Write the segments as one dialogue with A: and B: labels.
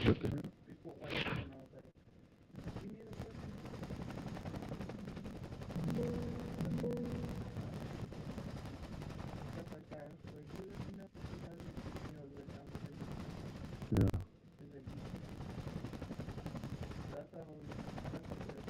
A: What the hell?
B: Before like when I was like, give me the fucking stuff like that. So like, you let me know if you have the conversation.
A: Yeah.
B: It's like, that's how that's what it is.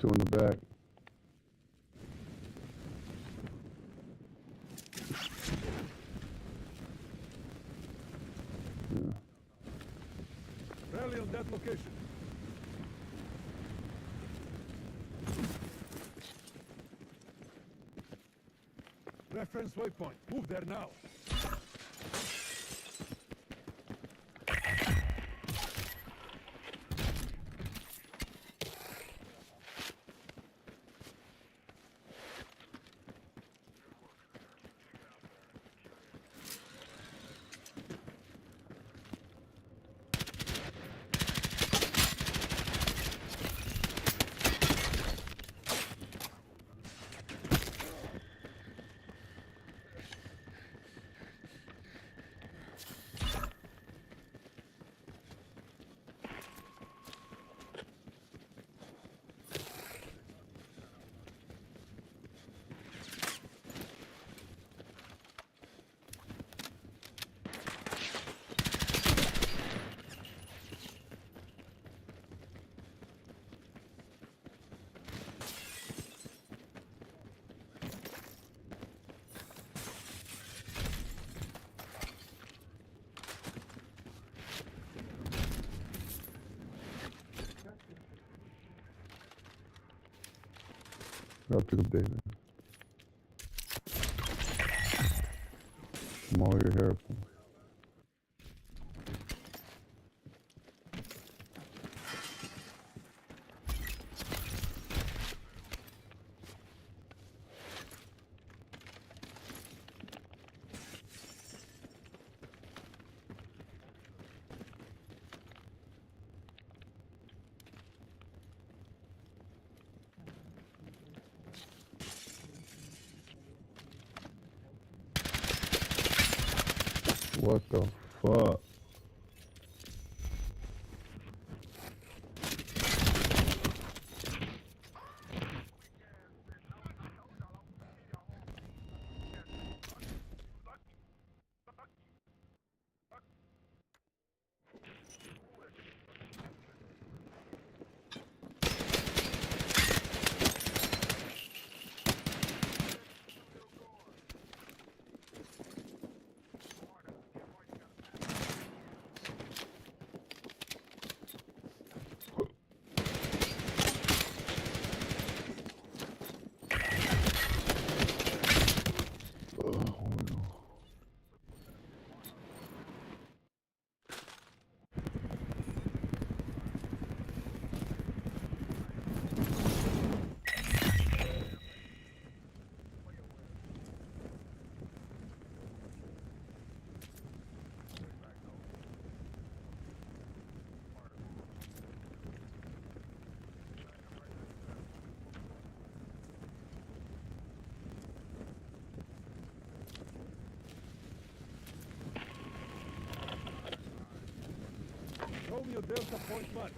A: Two in the back. Yeah.
C: Rally on that location. Reference waypoint. Move there now.
A: I'll pick up David. I'm all your hair. What the fuck?
C: Show me your Delta point mark.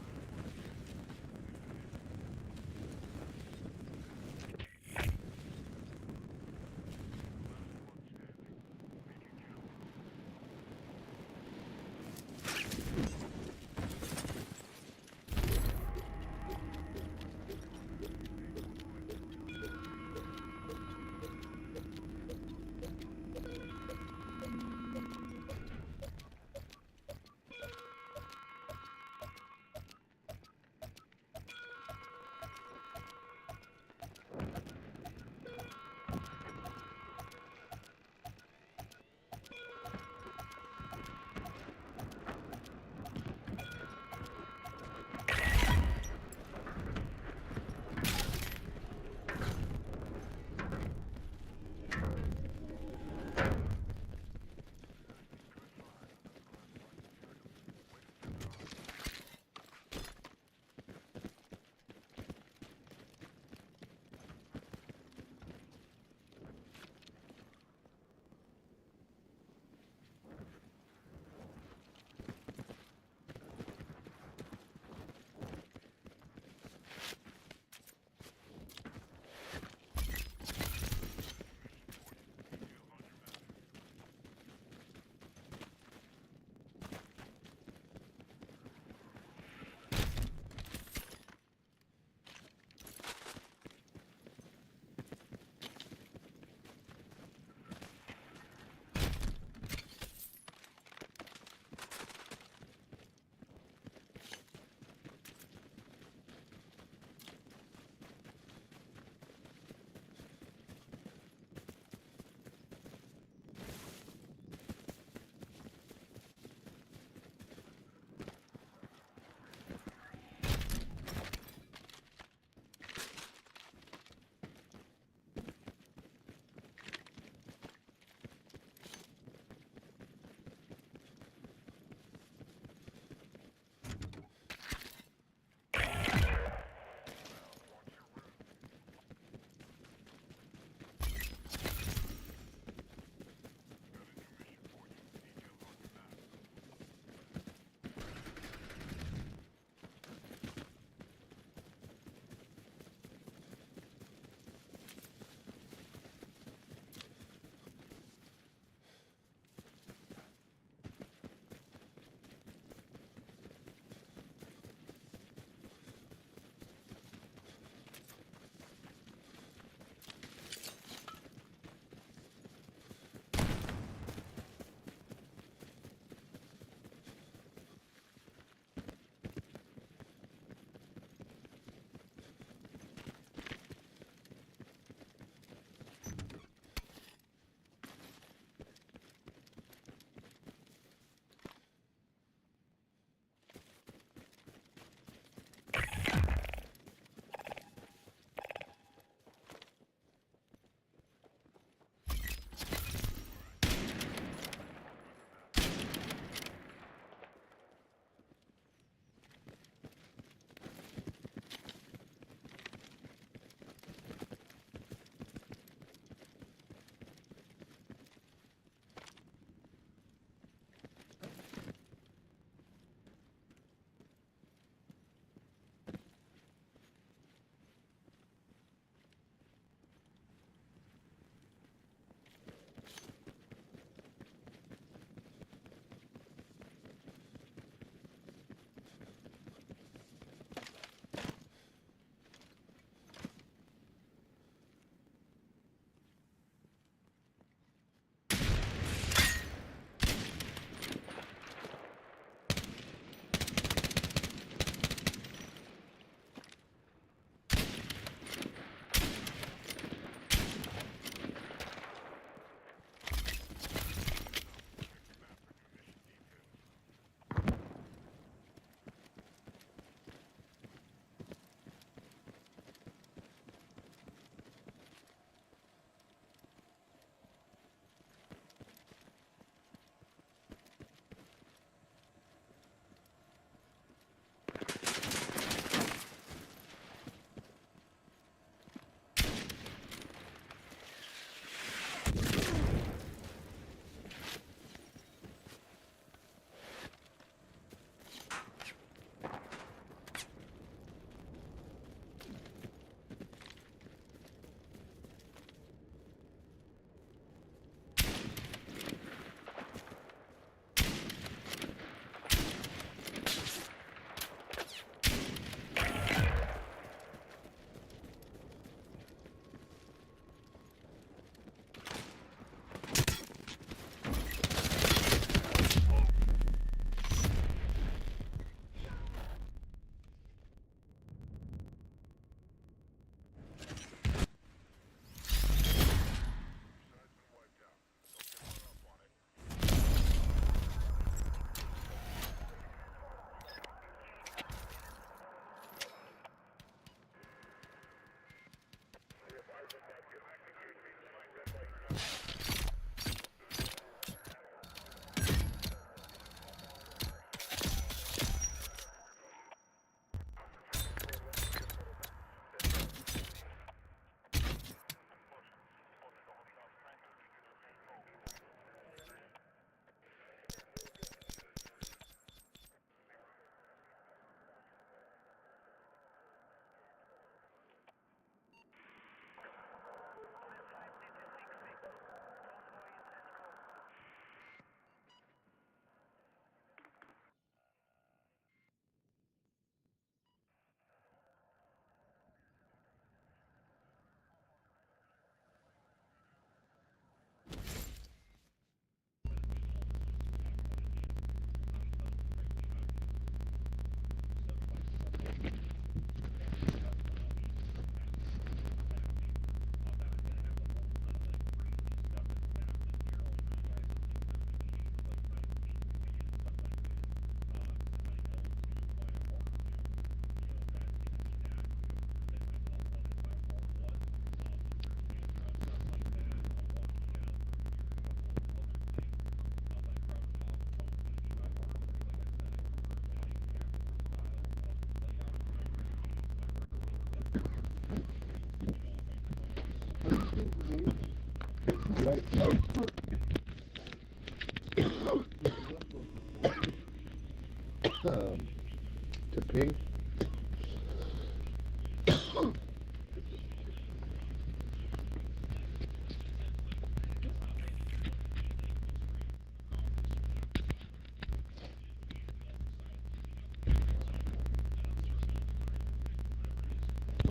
A: To ping.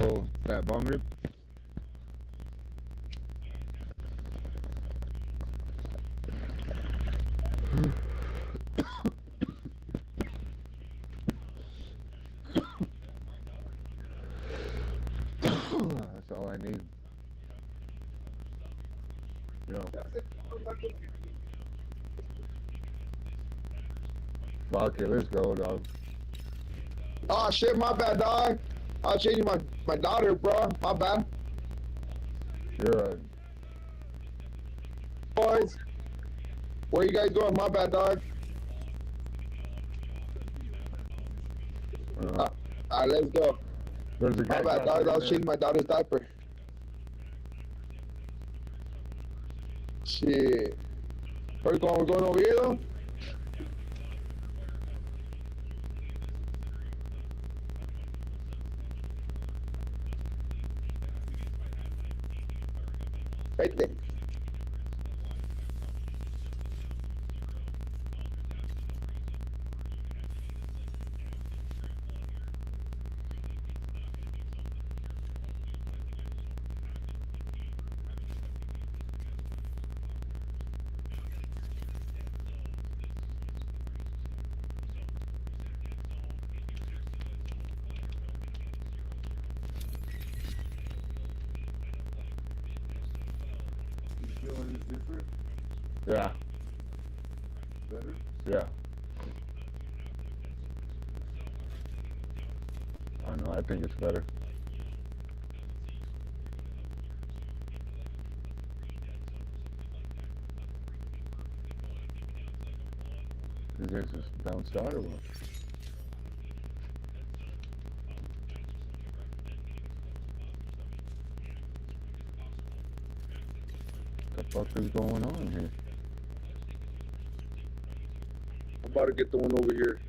A: Oh, that bomb rib. That's all I need. Yo. Okay, let's go, dog.
D: Oh shit, my bad, dog. I was changing my daughter, bro. My bad.
A: You're right.
D: Boys, where you guys going? My bad, dog. Alright, let's go.
A: There's a guy.
D: My bad, dog. I was changing my daughter's diaper. Shit. Where you going? We're going over here, though? Right there.
C: You feeling it's different?
A: Yeah.
C: Better?
A: Yeah. I know. I think it's better. Is this just bounced out or what? What the fuck is going on here?
D: I'm about to get the one over here.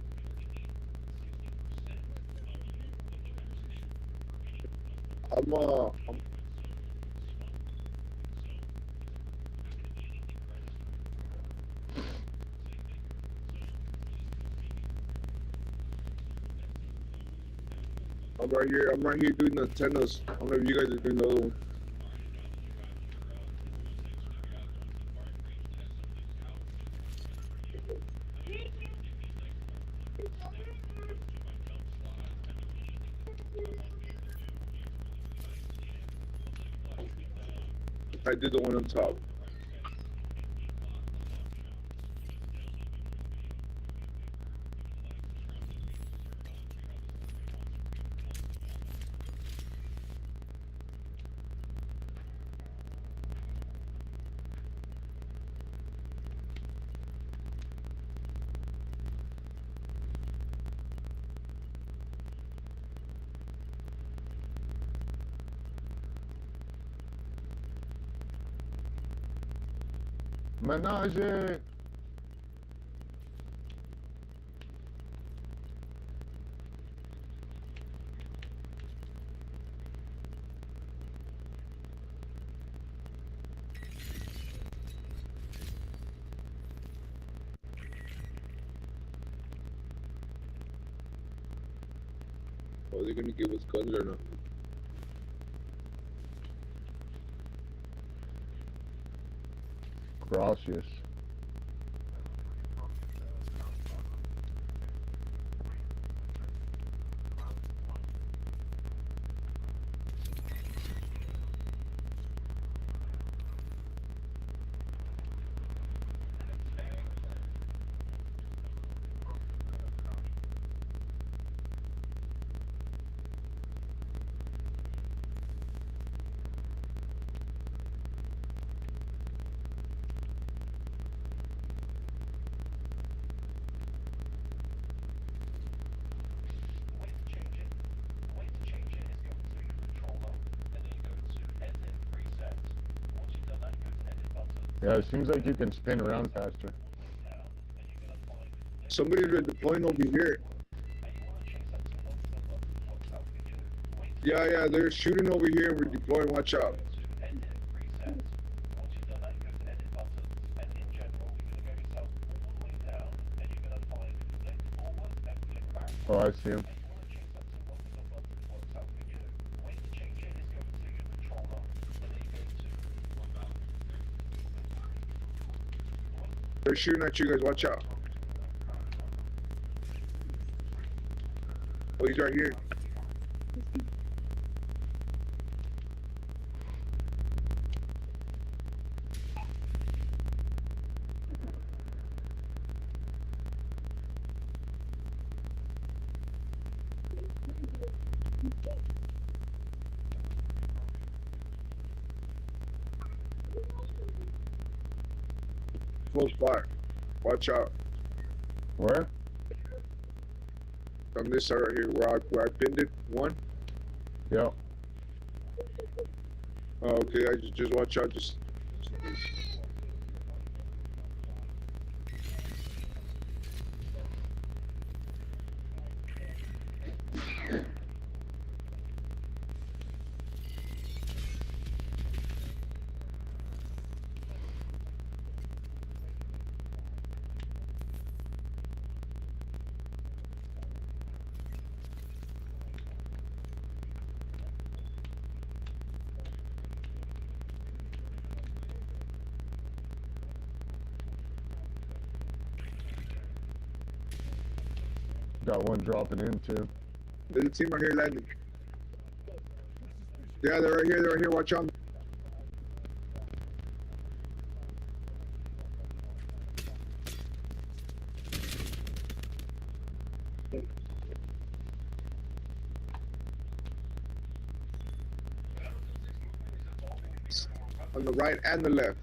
D: I'm right here. I'm right here doing the antennas. I don't know if you guys are doing the other one. I did the one on top.
A: Menage!
D: Are they gonna give us guns or not?
A: Gracias. Yeah, it seems like you can spin around faster.
D: Somebody's deploying over here. Yeah, they're shooting over here and we're deploying. Watch out.
A: Oh, I see him.
D: They're shooting at you guys. Watch out. Oh, he's right here. Close by. Watch out.
A: Where?
D: On this side right here, where I pinned it. One.
A: Yep.
D: Oh, okay, I just watch out. Just.
A: Got one dropping in too.
D: There's a team right here landing. Yeah, they're right here. They're right here. Watch out. On the right and the left.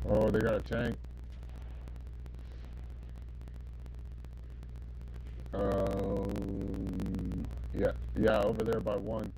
A: Oh, they got a tank. Yeah, over there by one.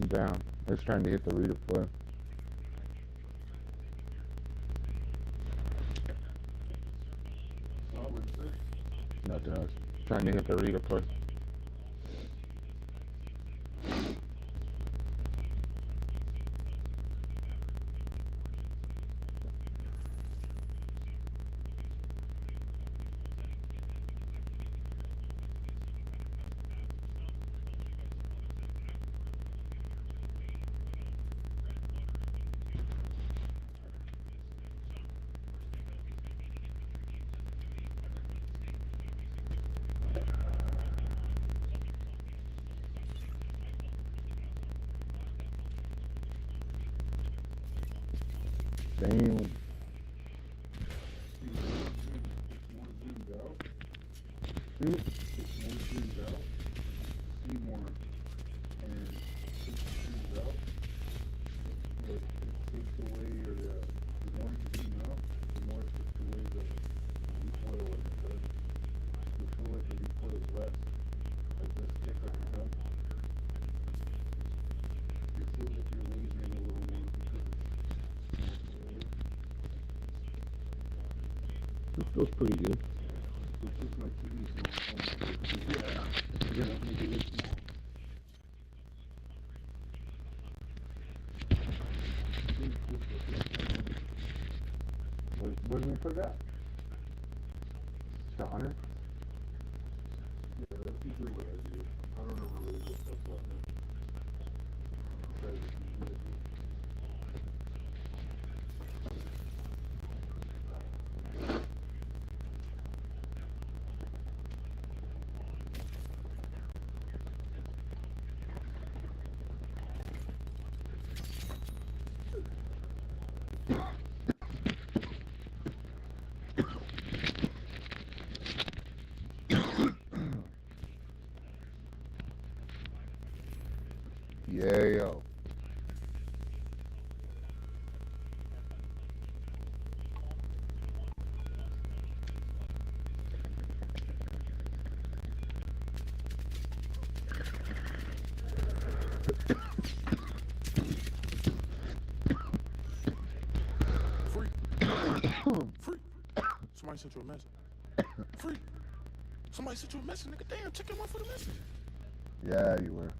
A: I'm down. It's trying to hit the redeploy.
C: Oh, what'd you say?
A: Nothing else. Trying to hit the redeploy. Damn.
C: More zoomed out.
A: Hmm?
C: It's more zoomed out. See more. And it's zoomed out. But it takes away your, the more you zoom out, the more it takes away the recoil like it does. You feel like the recoil is less. Like less kick like a gun. It feels like you're lasering a little more because it's more slower.
A: This feels pretty good.
C: It's just my TV small.
A: Yeah.
C: Yeah, make it look small.
A: What did we put that? Just 100?
C: Yeah, that's usually what I do. I don't ever really look stuff up. That is usually what I do.
A: Yeah, yo.
C: Free. Free. Somebody sent you a message. Free. Somebody sent you a message, nigga. Damn, check him out for the message.
A: Yeah, you were.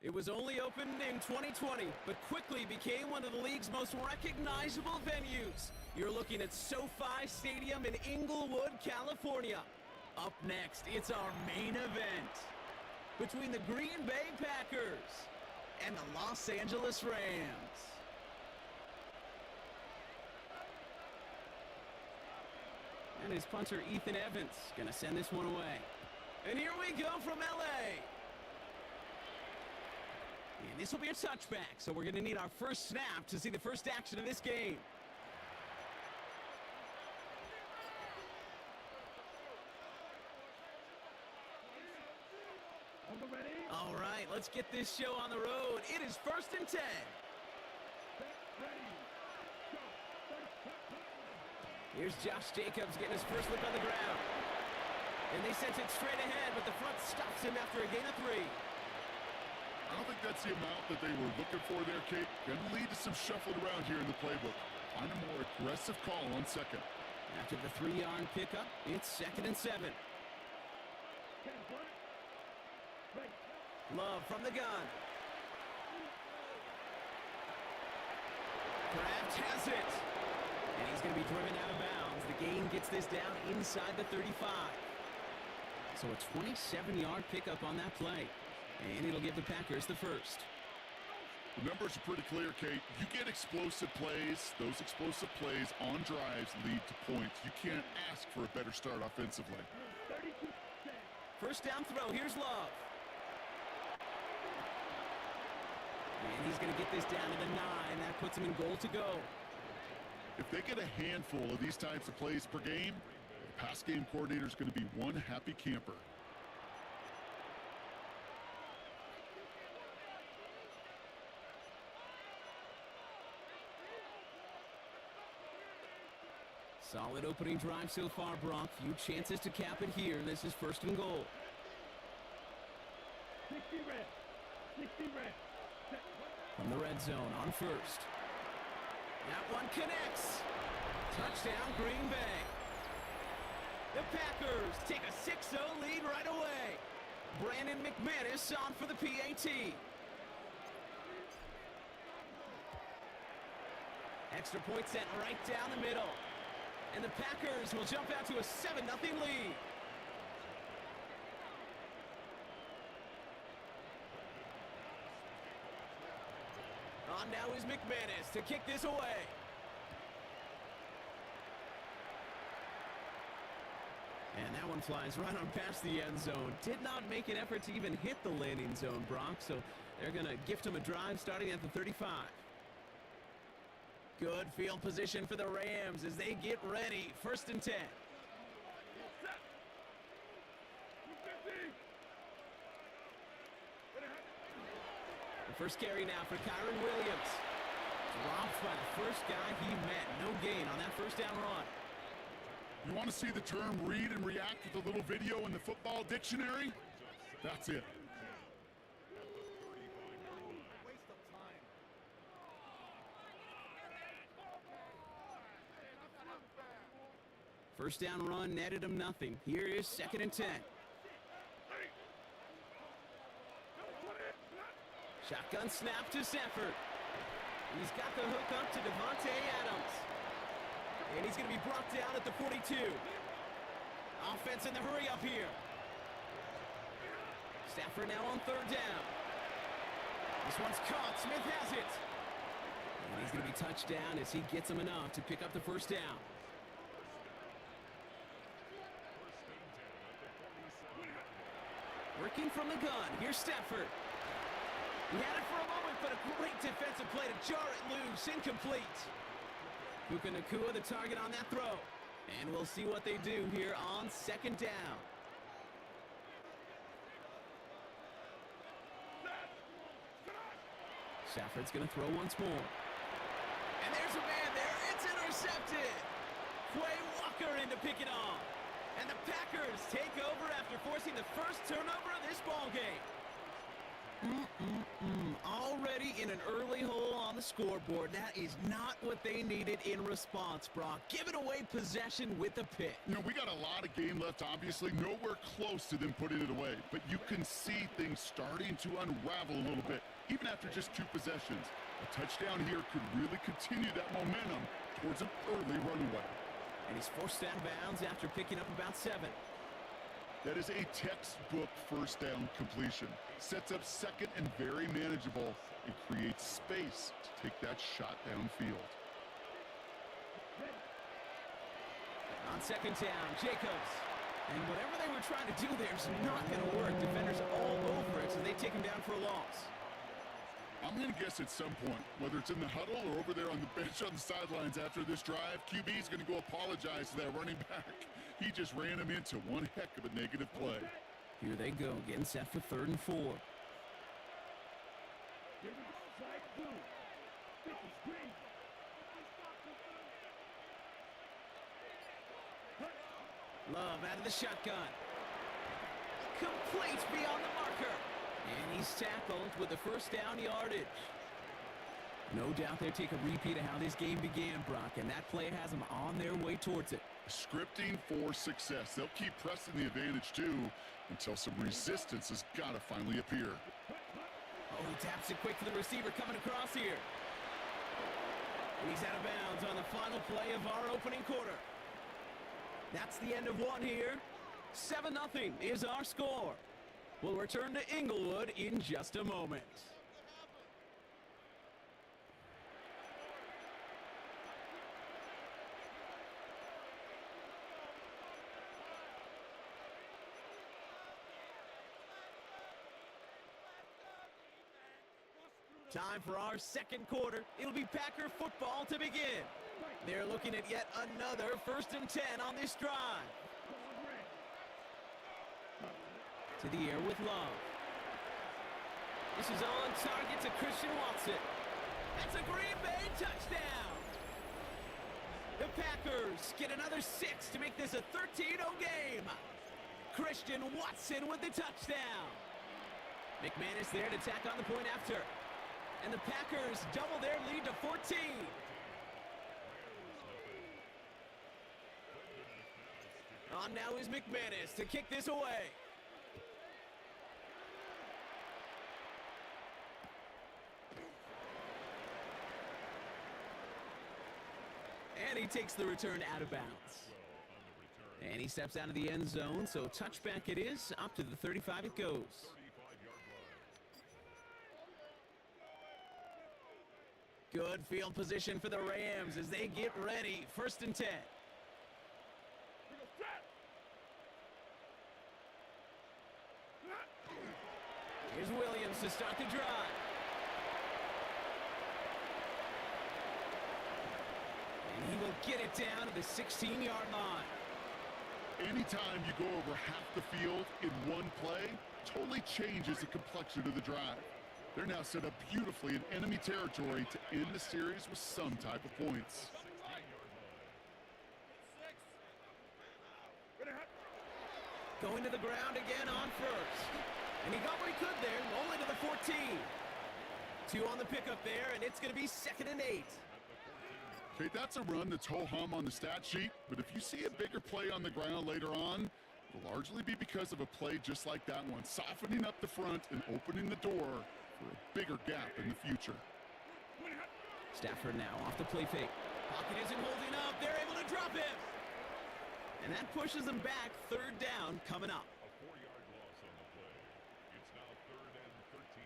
E: It was only opened in 2020, but quickly became one of the league's most recognizable venues. You're looking at SoFi Stadium in Inglewood, California. Up next, it's our main event between the Green Bay Packers and the Los Angeles Rams. And his punter, Ethan Evans, going to send this one away. And here we go from L.A. And this will be a touchback, so we're going to need our first snap to see the first action of this game. All right, let's get this show on the road. It is 1st and 10. Here's Josh Jacobs getting his first look on the ground. And they sent it straight ahead, but the front stops him after a gain of 3.
F: I don't think that's the amount that they were looking for there, Kate. Going to lead to some shuffling around here in the playbook. Find a more aggressive call on second.
E: After the 3-yard pickup, it's 2nd and 7. Love from the gun. Kraft has it. And he's going to be driven out of bounds. The gain gets this down inside the 35. So a 27-yard pickup on that play. And it'll give the Packers the first.
F: The numbers are pretty clear, Kate. You get explosive plays. Those explosive plays on drives lead to points. You can't ask for a better start offensively.
E: First down throw. Here's Love. And he's going to get this down to the 9. That puts him in goal to go.
F: If they get a handful of these types of plays per game, the pass game coordinator is going to be one happy camper.
E: Solid opening drive so far, Brock. Few chances to cap it here. This is 1st and goal.
B: 60 red. 60 red.
E: From the red zone on 1st. That one connects. Touchdown, Green Bay. The Packers take a 6-0 lead right away. Brandon McManus on for the PAT. Extra point sent right down the middle. And the Packers will jump out to a 7-0 lead. On now is McManus to kick this away. And that one flies right on past the end zone. Did not make an effort to even hit the landing zone, Brock. So they're going to gift him a drive starting at the 35. Good field position for the Rams as they get ready. 1st and 10. The first carry now for Kyron Williams. Dropped by the first guy he met. No gain on that first down run.
F: You want to see the term read and react with a little video in the football dictionary? That's it.
E: First down run netted him nothing. Here is 2nd and 10. Shotgun snap to Stafford. He's got the hook up to Devontae Adams. And he's going to be brought down at the 42. Offense in the hurry up here. Stafford now on 3rd down. This one's caught. Smith has it. And he's going to be touched down as he gets him enough to pick up the first down. Working from the gun. Here's Stafford. He had it for a moment, but a great defensive play to jar it loose. Incomplete. Puka Nacua the target on that throw. And we'll see what they do here on 2nd down. Stafford's going to throw once more. And there's a man there. It's intercepted. Quay Walker in to pick it off. And the Packers take over after forcing the first turnover of this ball game. Already in an early hole on the scoreboard. That is not what they needed in response, Brock. Giving away possession with a pick.
F: You know, we got a lot of game left, obviously. Nowhere close to them putting it away. But you can see things starting to unravel a little bit, even after just 2 possessions. A touchdown here could really continue that momentum towards an early runaway.
E: And he's forced out of bounds after picking up about 7.
F: That is a textbook first down completion. Sets up second and very manageable and creates space to take that shot downfield.
E: On second down, Jacobs. And whatever they were trying to do there is not going to work. Defenders all over it, so they take him down for a loss.
F: I'm going to guess at some point, whether it's in the huddle or over there on the bench on the sidelines after this drive, QB is going to go apologize to that running back. He just ran him into one heck of a negative play.
E: Here they go, getting set for 3rd and 4. Love out of the shotgun. Complete beyond the marker. And he's tackled with the first down yardage. No doubt they'll take a repeat of how this game began, Brock, and that play has them on their way towards it.
F: Scripting for success. They'll keep pressing the advantage, too, until some resistance has got to finally appear.
E: Oh, he taps it quick to the receiver coming across here. And he's out of bounds on the final play of our opening quarter. That's the end of one here. 7-0 is our score. We'll return to Inglewood in just a moment. Time for our second quarter. It'll be Packer football to begin. They're looking at yet another 1st and 10 on this drive. To the air with Love. This is on target to Christian Watson. That's a Green Bay touchdown. The Packers get another 6 to make this a 13-0 game. Christian Watson with the touchdown. McManus there to tack on the point after. And the Packers double their lead to 14. On now is McManus to kick this away. And he takes the return out of bounds. And he steps out of the end zone, so touchback it is. Up to the 35 it goes. Good field position for the Rams as they get ready. 1st and 10. Here's Williams to start the drive. And he will get it down to the 16-yard line.
F: Anytime you go over half the field in one play, totally changes the complexion of the drive. They're now set up beautifully in enemy territory to end the series with some type of points.
E: Going to the ground again on 1st. And he got what he could there, only to the 14. 2 on the pickup there, and it's going to be 2nd and 8.
F: Okay, that's a run that's ho-hum on the stat sheet, but if you see a bigger play on the ground later on, it'll largely be because of a play just like that one, softening up the front and opening the door for a bigger gap in the future.
E: Stafford now off the play fake. Pocket isn't holding up. They're able to drop him. And that pushes them back. 3rd down coming up.
G: A 4-yard loss on the play. It's now 3rd and 13.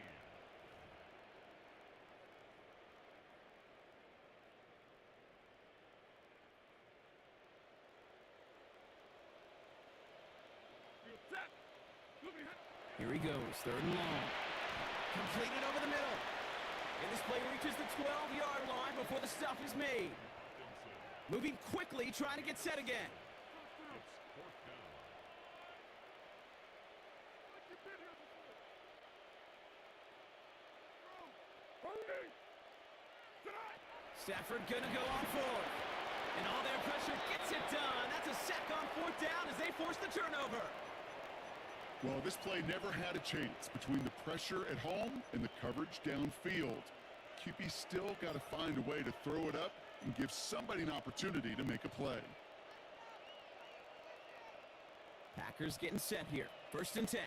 E: Here he goes, 3rd and long. Completed over the middle. And this play reaches the 12-yard line before the stop is made. Moving quickly, trying to get set again.
G: It's 4th down.
E: Stafford gonna go on 4th. And all their pressure gets it done. That's a sack on 4th down as they force the turnover.
F: Well, this play never had a chance between the pressure at home and the coverage downfield. QB still got to find a way to throw it up and give somebody an opportunity to make a play.
E: Packers getting set here. 1st and 10.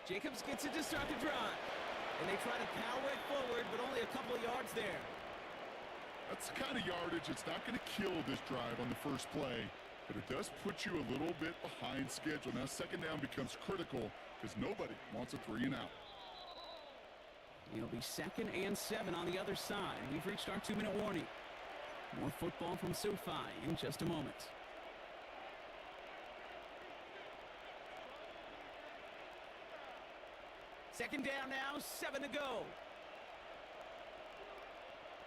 E: Jacobs gets it to start the drive. And they try to power it forward, but only a couple of yards there.
F: That's the kind of yardage that's not going to kill this drive on the first play, but it does put you a little bit behind schedule. Now 2nd down becomes critical because nobody wants a 3 and out.
E: It'll be 2nd and 7 on the other side. We've reached our 2-minute warning. More football from SoFi in just a moment. Second down now, 7 to go.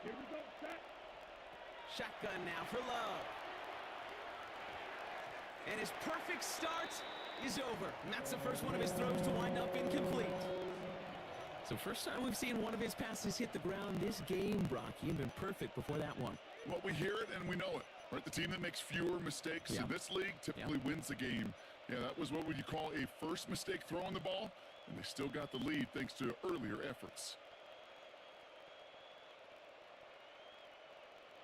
B: Here we go, set.
E: Shotgun now for Love. And his perfect start is over. And that's the first one of his throws to wind up incomplete. So first time we've seen one of his passes hit the ground this game, Brock. He had been perfect before that one.
F: Well, we hear it and we know it. Right? The team that makes fewer mistakes in this league typically wins the game. Yeah, that was what would you call a first mistake throwing the ball, and they still got the lead thanks to earlier efforts.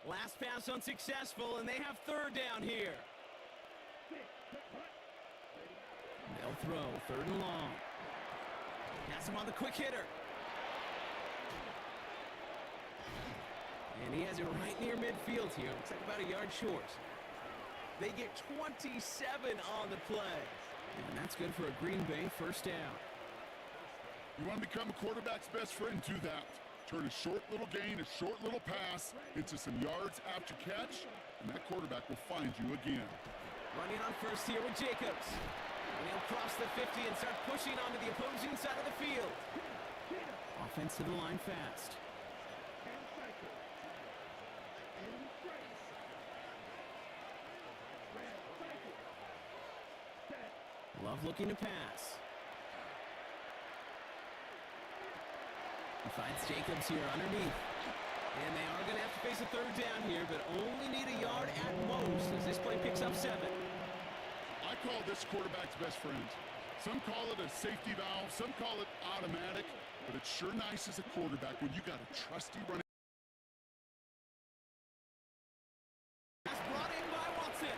E: Last pass unsuccessful, and they have 3rd down here. They'll throw 3rd and long. Pass him on the quick hitter. And he has it right near midfield here. Looks like about a yard short. They get 27 on the play. And that's good for a Green Bay 1st down.
F: You want to become a quarterback's best friend, do that. Turn a short little gain, a short little pass into some yards after catch, and that quarterback will find you again.
E: Running on 1st here with Jacobs. And he'll cross the 50 and start pushing onto the opposing side of the field. Offense to the line fast. Love looking to pass. He finds Jacobs here underneath. And they are going to have to face a 3rd down here, but only need a yard at most as this play picks up 7.
F: I call this quarterback's best friend. Some call it a safety valve, some call it automatic, but it's sure nice as a quarterback when you got a trusty running.
E: Pass brought in by Watson.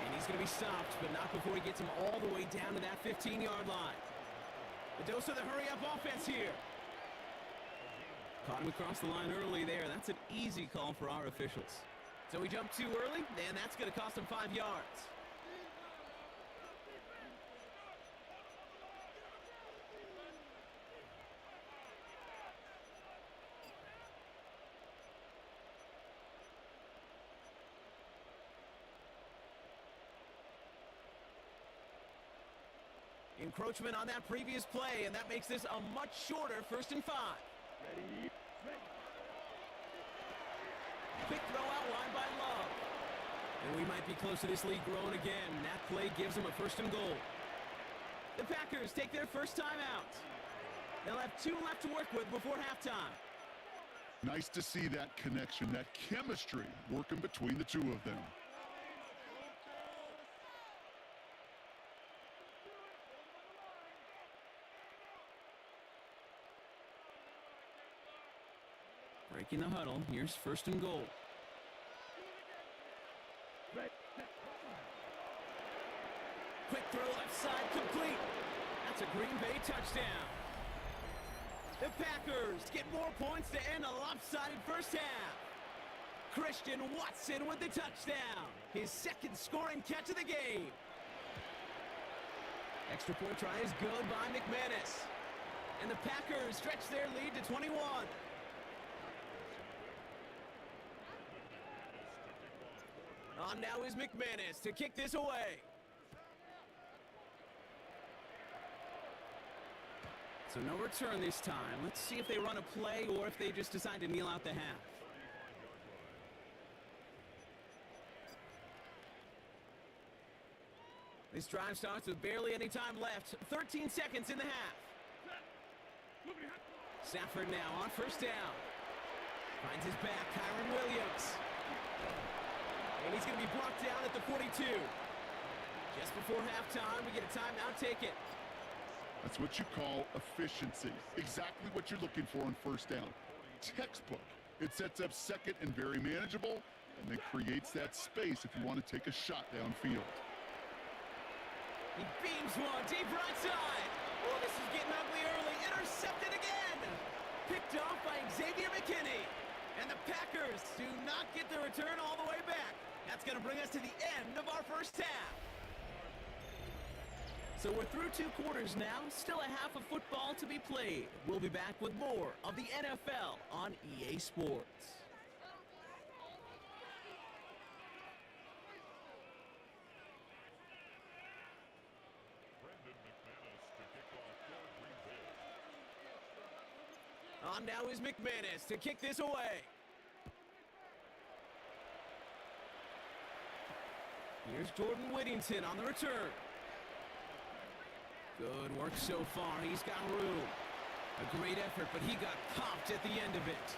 E: And he's going to be stopped, but not before he gets him all the way down to that 15-yard line. The dose of the hurry-up offense here. Caught him across the line early there. That's an easy call for our officials. So he jumped too early, and that's going to cost him 5 yards. Encroachment on that previous play, and that makes this a much shorter 1st and 5.
B: Ready.
E: Quick throw out line by Love. And we might be close to this lead growing again. That play gives them a 1st and goal. The Packers take their first time out. They'll have 2 left to work with before halftime.
F: Nice to see that connection, that chemistry working between the 2 of them.
E: Breaking the huddle. Here's 1st and goal. Quick throw left side complete. That's a Green Bay touchdown. The Packers get more points to end a lopsided first half. Christian Watson with the touchdown. His 2nd scoring catch of the game. Extra point try is good by McManus. And the Packers stretch their lead to 21. On now is McManus to kick this away. So no return this time. Let's see if they run a play or if they just decide to kneel out the half. This drive starts with barely any time left. 13 seconds in the half. Stafford now on 1st down. Finds his back, Kyron Williams. And he's going to be brought down at the 42. Just before halftime, we get a timeout taken.
F: That's what you call efficiency. Exactly what you're looking for on first down. Textbook. It sets up second and very manageable, and then creates that space if you want to take a shot downfield.
E: He beams one deep right side. Oh, this is getting ugly early. Intercepted again. Picked off by Xavier McKinney. And the Packers do not get the return all the way back. That's going to bring us to the end of our first half. So we're through 2 quarters now. Still a half of football to be played. We'll be back with more of the NFL on EA Sports. On now is McManus to kick this away. Here's Jordan Whittington on the return. Good work so far. He's got room. A great effort, but he got popped at the end of it.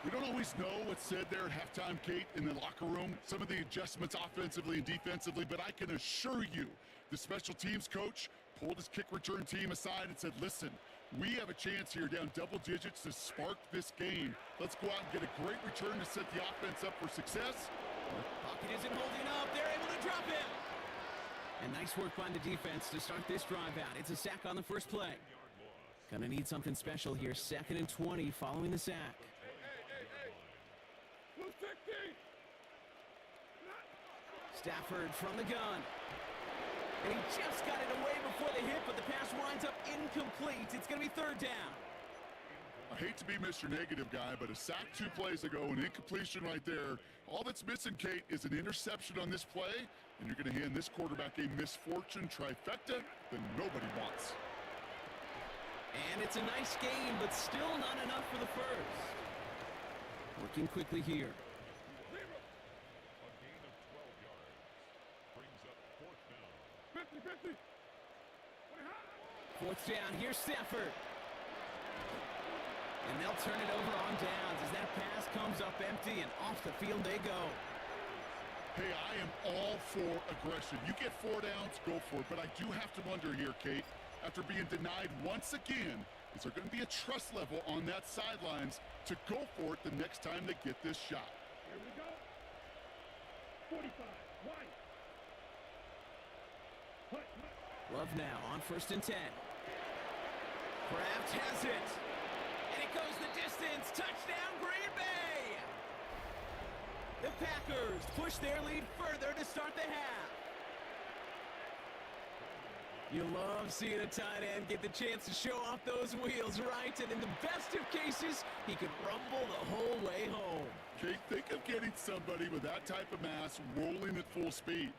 F: We don't always know what's said there at halftime, Kate, in the locker room. Some of the adjustments offensively and defensively, but I can assure you the special teams coach pulled his kick return team aside and said, listen, we have a chance here down double digits to spark this game. Let's go out and get a great return to set the offense up for success.
E: Pocket isn't holding up. They're able to drop him. And nice work by the defense to start this drive out. It's a sack on the first play. Gonna need something special here. 2nd and 20 following the sack. Stafford from the gun. And he just got it away before the hit, but the pass winds up incomplete. It's going to be 3rd down.
F: I hate to be Mr. Negative guy, but a sack 2 plays ago, an incompletion right there. All that's missing, Kate, is an interception on this play, and you're going to hand this quarterback a misfortune trifecta that nobody wants.
E: And it's a nice game, but still not enough for the first. Working quickly here. Fourth down, here's Stafford. And they'll turn it over on downs as that pass comes up empty and off the field they go.
F: Hey, I am all for aggression. You get 4 downs, go for it. But I do have to wonder here, Kate, after being denied once again, is there going to be a trust level on that sidelines to go for it the next time they get this shot?
B: Here we go. 45. Wide.
E: Love now on 1st and 10. Kraft has it. And it goes the distance. Touchdown, Green Bay. The Packers push their lead further to start the half. You love seeing a tight end get the chance to show off those wheels, right? And in the best of cases, he could rumble the whole way home.
F: Kate, think of getting somebody with that type of mass rolling at full speed.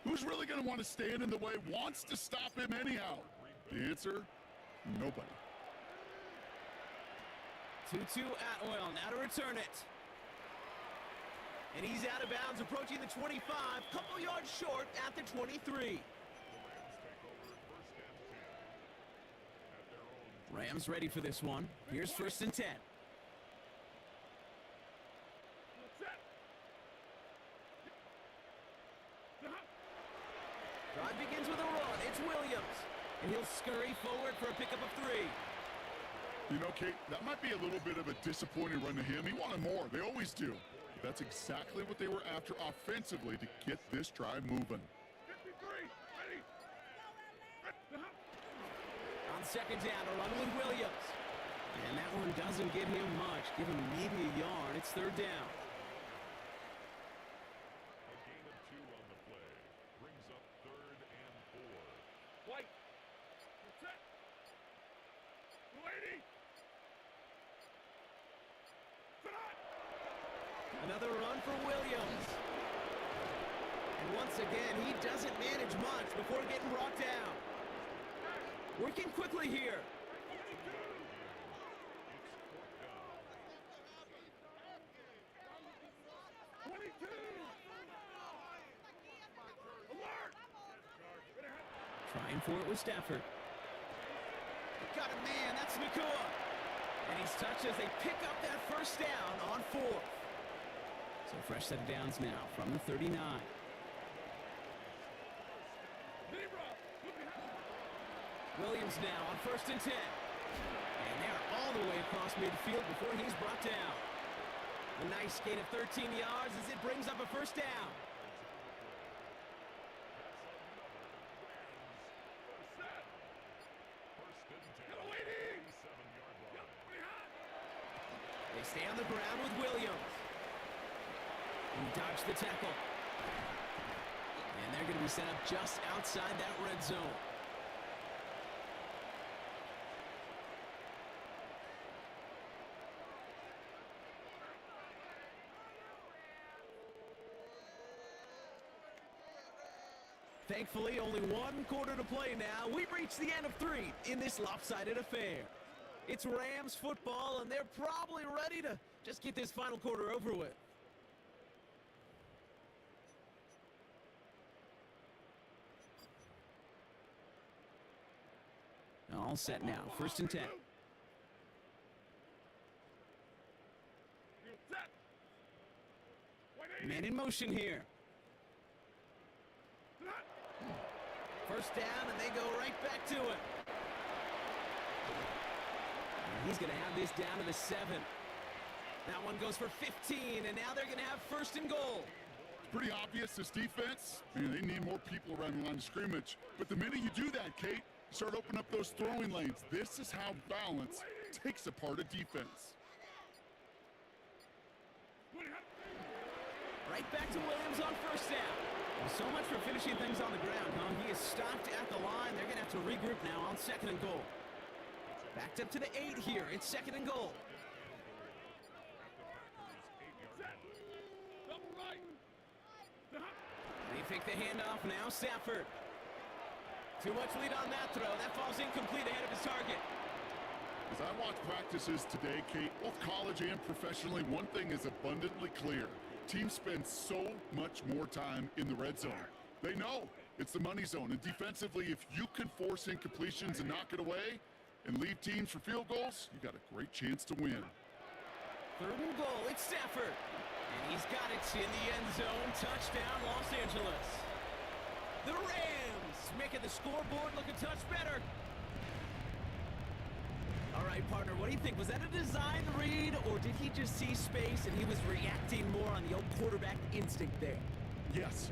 F: Who's really going to want to stand in the way, wants to stop him anyhow? The answer, nobody.
E: 2-2 Atwell, now to return it. And he's out of bounds, approaching the 25, couple yards short at the 23. Rams ready for this one. Here's 1st and 10. Drive begins with a run. It's Williams. And he'll scurry forward for a pickup of 3.
F: You know, Kate, that might be a little bit of a disappointing run to him. He wanted more. They always do. That's exactly what they were after offensively to get this drive moving.
B: 53. Ready.
E: On 2nd down, a run with Williams. And that one doesn't give him much. Give him maybe a yard. It's 3rd down.
G: A gain of 2 on the play. Brings up 3rd and 4.
B: White. Set. 280.
E: Another run for Williams. And once again, he doesn't manage much before getting brought down. Working quickly here. Trying for it with Stafford. Got a man, that's Nakua. And he's touched as they pick up that 1st down on 4th. So fresh set of downs now from the 39. Williams now on 1st and 10. And they're all the way across midfield before he's brought down. A nice gain of 13 yards as it brings up a 1st down. They stay on the ground with Williams. He dodged the tackle. And they're going to be set up just outside that red zone. Thankfully, only one quarter to play now. We've reached the end of 3 in this lopsided affair. It's Rams football, and they're probably ready to just get this final quarter over with. All set now. 1st and 10. Man in motion here. 1st down, and they go right back to it. And he's going to have this down to the 7. That one goes for 15, and now they're going to have 1st and goal.
F: It's pretty obvious this defense, they need more people around the line of scrimmage. But the minute you do that, Kate, you start opening up those throwing lanes. This is how balance takes apart a defense.
E: Right back to Williams on 1st down. Well, so much for finishing things on the ground, huh? He is stopped at the line. They're going to have to regroup now on 2nd and goal. Backed up to the 8 here. It's 2nd and goal. They fake the handoff now. Stafford. Too much lead on that throw. That falls incomplete ahead of his target.
F: As I watch practices today, Kate, both college and professionally, one thing is abundantly clear. Teams spend so much more time in the red zone. They know it's the money zone. And defensively, if you can force incompletions and knock it away and leave teams for field goals, you got a great chance to win.
E: 3rd and goal. It's Stafford. And he's got it in the end zone. Touchdown, Los Angeles. The Rams making the scoreboard look a touch better. All right, partner, what do you think? Was that a design read, or did he just see space and he was reacting more on the old quarterback instinct there?
F: Yes.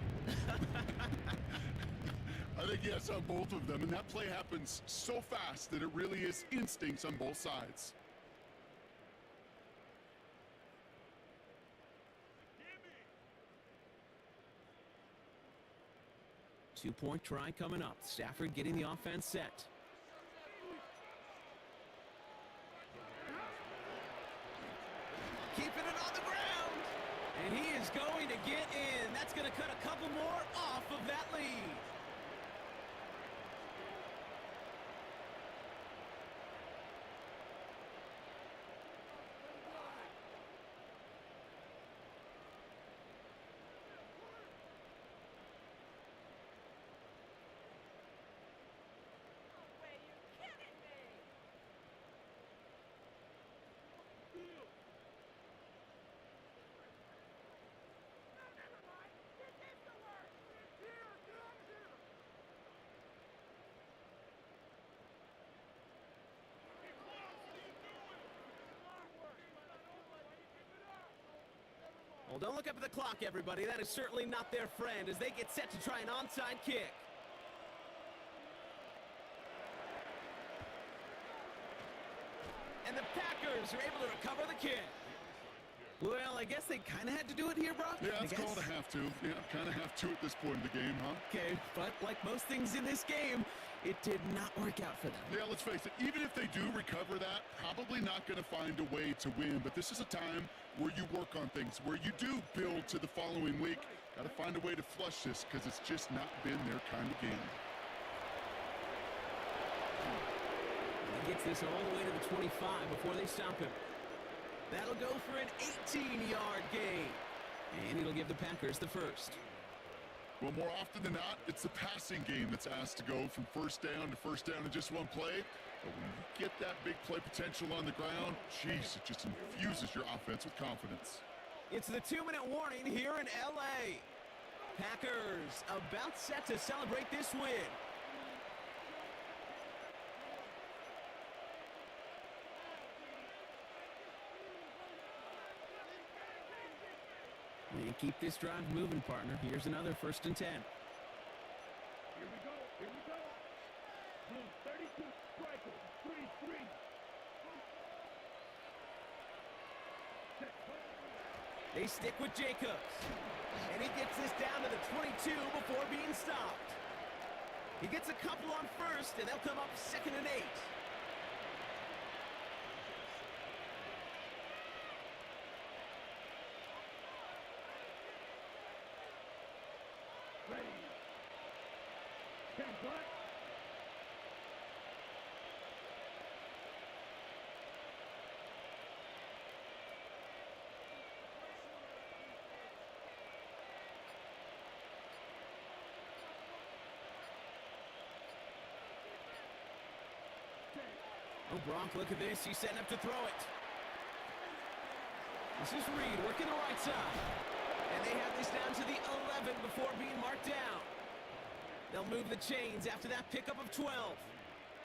F: I think yes on both of them, and that play happens so fast that it really is instincts on both sides.
E: Two-point try coming up. Stafford getting the offense set. Keeping it on the ground. And he is going to get in. That's going to cut a couple more off of that lead. Well, don't look up at the clock, everybody. That is certainly not their friend as they get set to try an onside kick. And the Packers are able to recover the kick. Well, I guess they kind of had to do it here, Brock.
F: Yeah, it's called a have to. Yeah, kind of have to at this point in the game, huh?
E: Okay, but like most things in this game, it did not work out for them.
F: Yeah, let's face it, even if they do recover that, probably not going to find a way to win. But this is a time where you work on things, where you do build to the following week. Got to find a way to flush this because it's just not been their kind of game.
E: He gets this all the way to the 25 before they stop him. That'll go for an 18-yard gain. And it'll give the Packers the first.
F: Well, more often than not, it's the passing game that's asked to go from first down in just one play. But when you get that big play potential on the ground, geez, it just infuses your offense with confidence.
E: It's the 2-minute warning here in LA. Packers about set to celebrate this win. And keep this drive moving, partner. Here's another 1st and 10.
B: Here we go. Here we go. Blue 32 striker. 3-3.
E: They stick with Jacobs. And he gets this down to the 22 before being stopped. He gets a couple on 1st, and they'll come up 2nd and 8.
B: Ready. Stand by.
E: Oh, Brock, look at this. He's setting up to throw it. This is Reed working the right side. And they have this down to the 11 before being marked down. They'll move the chains after that pickup of 12.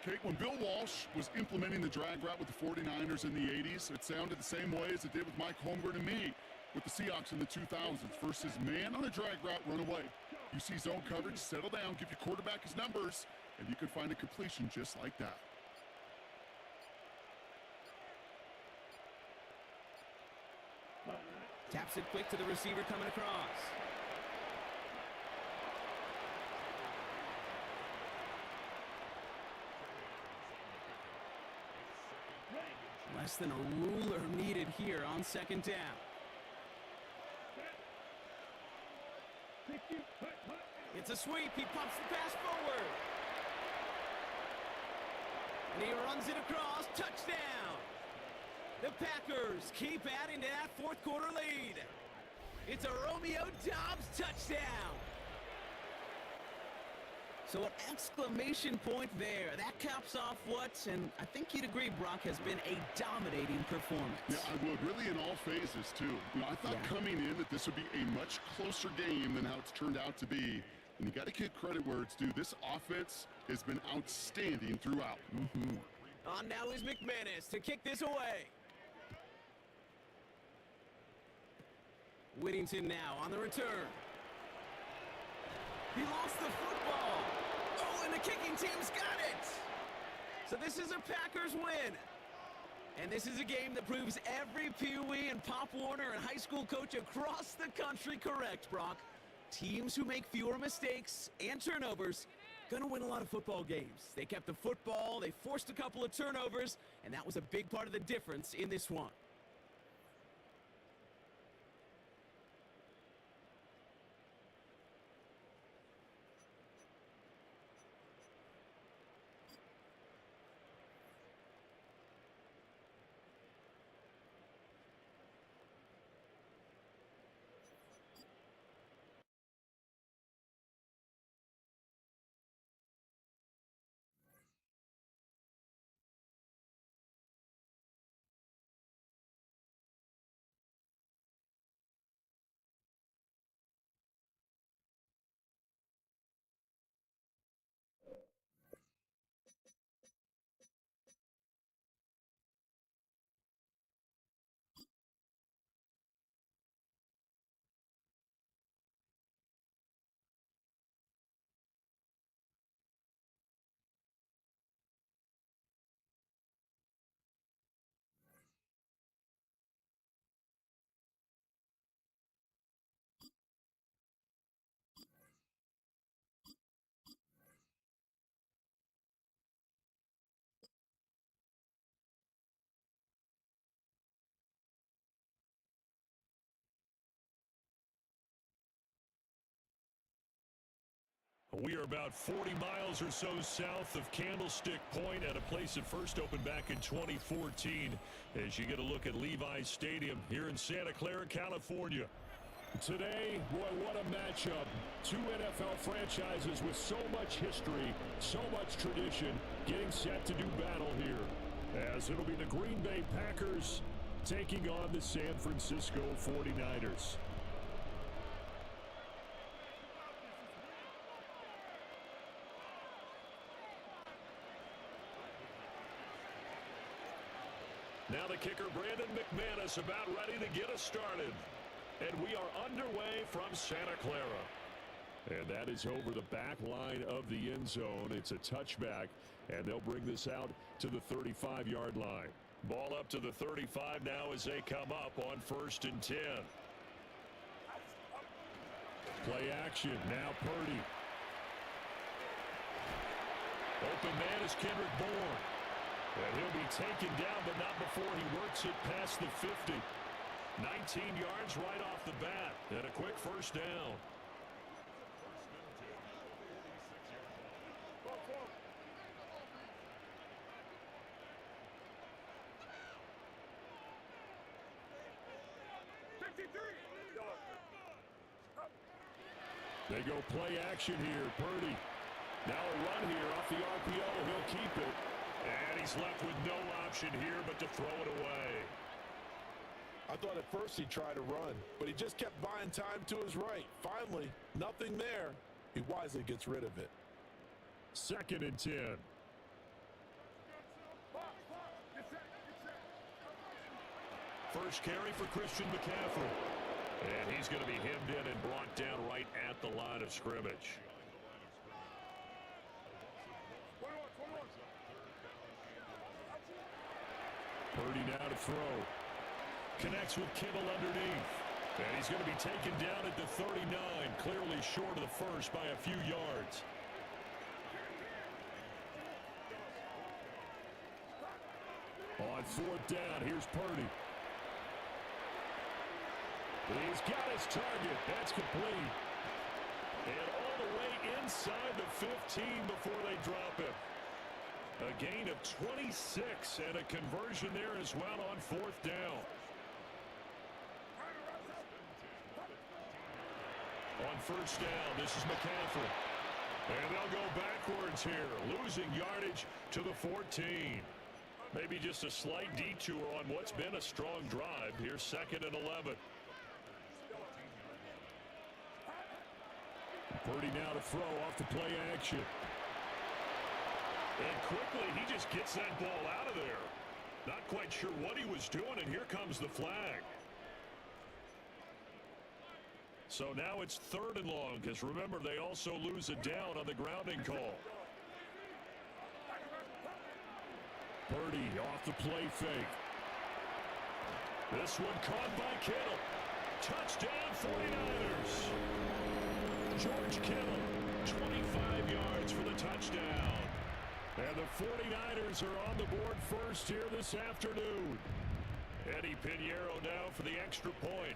F: Kate, when Bill Walsh was implementing the drag route with the 49ers in the 80s, it sounded the same way as it did with Mike Holmgren and me with the Seahawks in the 2000s. Versus man on a drag route, run away. You see zone coverage, settle down, give your quarterback his numbers, and you can find a completion just like that.
E: Taps it quick to the receiver coming across. Less than a ruler needed here on 2nd down. It's a sweep. He pumps the pass forward. And he runs it across. Touchdown. The Packers keep adding to that 4th quarter lead. It's a Romeo Doubs touchdown. So an exclamation point there. That caps off what, and I think you'd agree, Brock, has been a dominating performance.
F: Yeah, I would. Really in all phases, too. You know, I thought coming in that this would be a much closer game than how it's turned out to be. And you got to give credit where it's due. This offense has been outstanding throughout.
E: On now is McManus to kick this away. Whittington now on the return. He lost the football. Oh, and the kicking team's got it. So this is a Packers win. And this is a game that proves every Pee Wee and Pop Warner and high school coach across the country correct, Brock. Teams who make fewer mistakes and turnovers gonna win a lot of football games. They kept the football, they forced a couple of turnovers, and that was a big part of the difference in this one.
G: We are about 40 miles or so south of Candlestick Point at a place that first opened back in 2014 as you get a look at Levi's Stadium here in Santa Clara, California. Today, boy, what a matchup. Two NFL franchises with so much history, so much tradition, getting set to do battle here. As it'll be the Green Bay Packers taking on the San Francisco 49ers. Now the kicker, Brandon McManus, about ready to get us started. And we are underway from Santa Clara. And that is over the back line of the end zone. It's a touchback, and they'll bring this out to the 35-yard line. Ball up to the 35 now as they come up on 1st and 10. Play action, now Purdy. Open man is Kendrick Bourne. And he'll be taken down, but not before he works it past the 50. 19 yards right off the bat, and a quick first down. They go play action here. Purdy. Now a run here off the RPO. He'll keep it. And he's left with no option here but to throw it away.
H: I thought at first he'd try to run, but he just kept buying time to his right. Finally, nothing there. He wisely gets rid of it.
G: 2nd and 10. First carry for Christian McCaffrey. And he's going to be hemmed in and brought down right at the line of scrimmage. Purdy now to throw. Connects with Kittle underneath. And he's going to be taken down at the 39, clearly short of the first by a few yards. On 4th down, here's Purdy. He's got his target. That's complete. And all the way inside the 15 before they drop him. A gain of 26 and a conversion there as well on 4th down. On 1st down, this is McCaffrey. And they'll go backwards here, losing yardage to the 14. Maybe just a slight detour on what's been a strong drive. Here's 2nd and 11. Purdy now to throw off the play action. And quickly, he just gets that ball out of there. Not quite sure what he was doing, and here comes the flag. So now it's 3rd and long, because remember, they also lose it down on the grounding call. Purdy off the play fake. This one caught by Kittle. Touchdown 49ers. George Kittle, 25 yards for the touchdown. And the 49ers are on the board first here this afternoon. Eddie Pinheiro now for the extra point.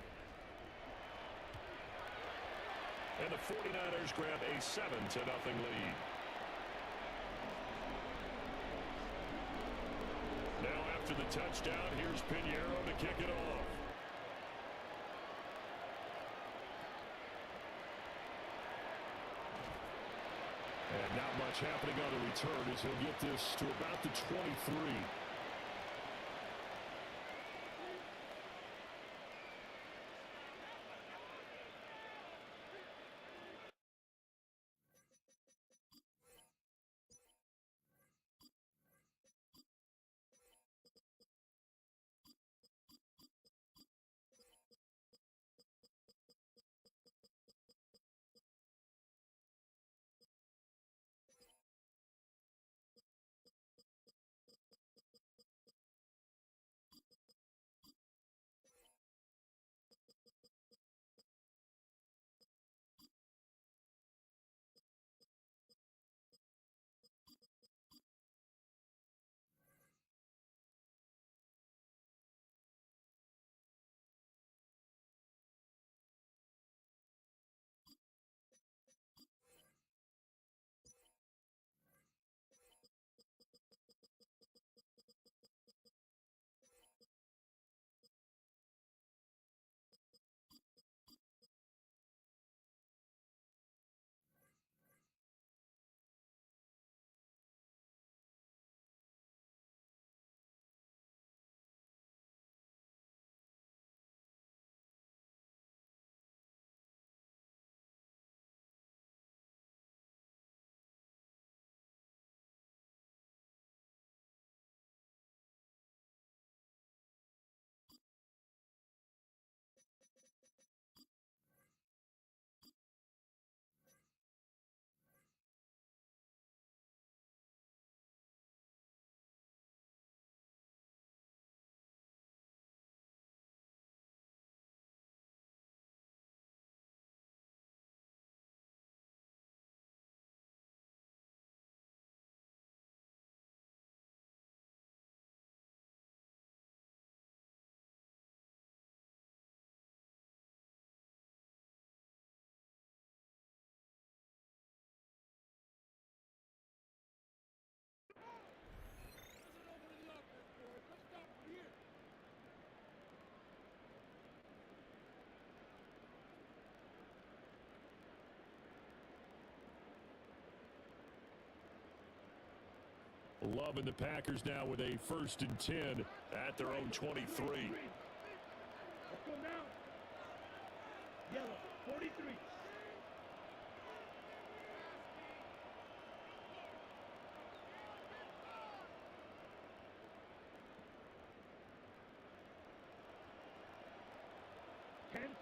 G: And the 49ers grab a 7-0 lead. Now after the touchdown, here's Pinheiro to kick it off. And not much happening on the return as he'll get this to about the 23. Loving the Packers now with a 1st and 10 at their own 23.
B: Let's go now. Yellow, 43.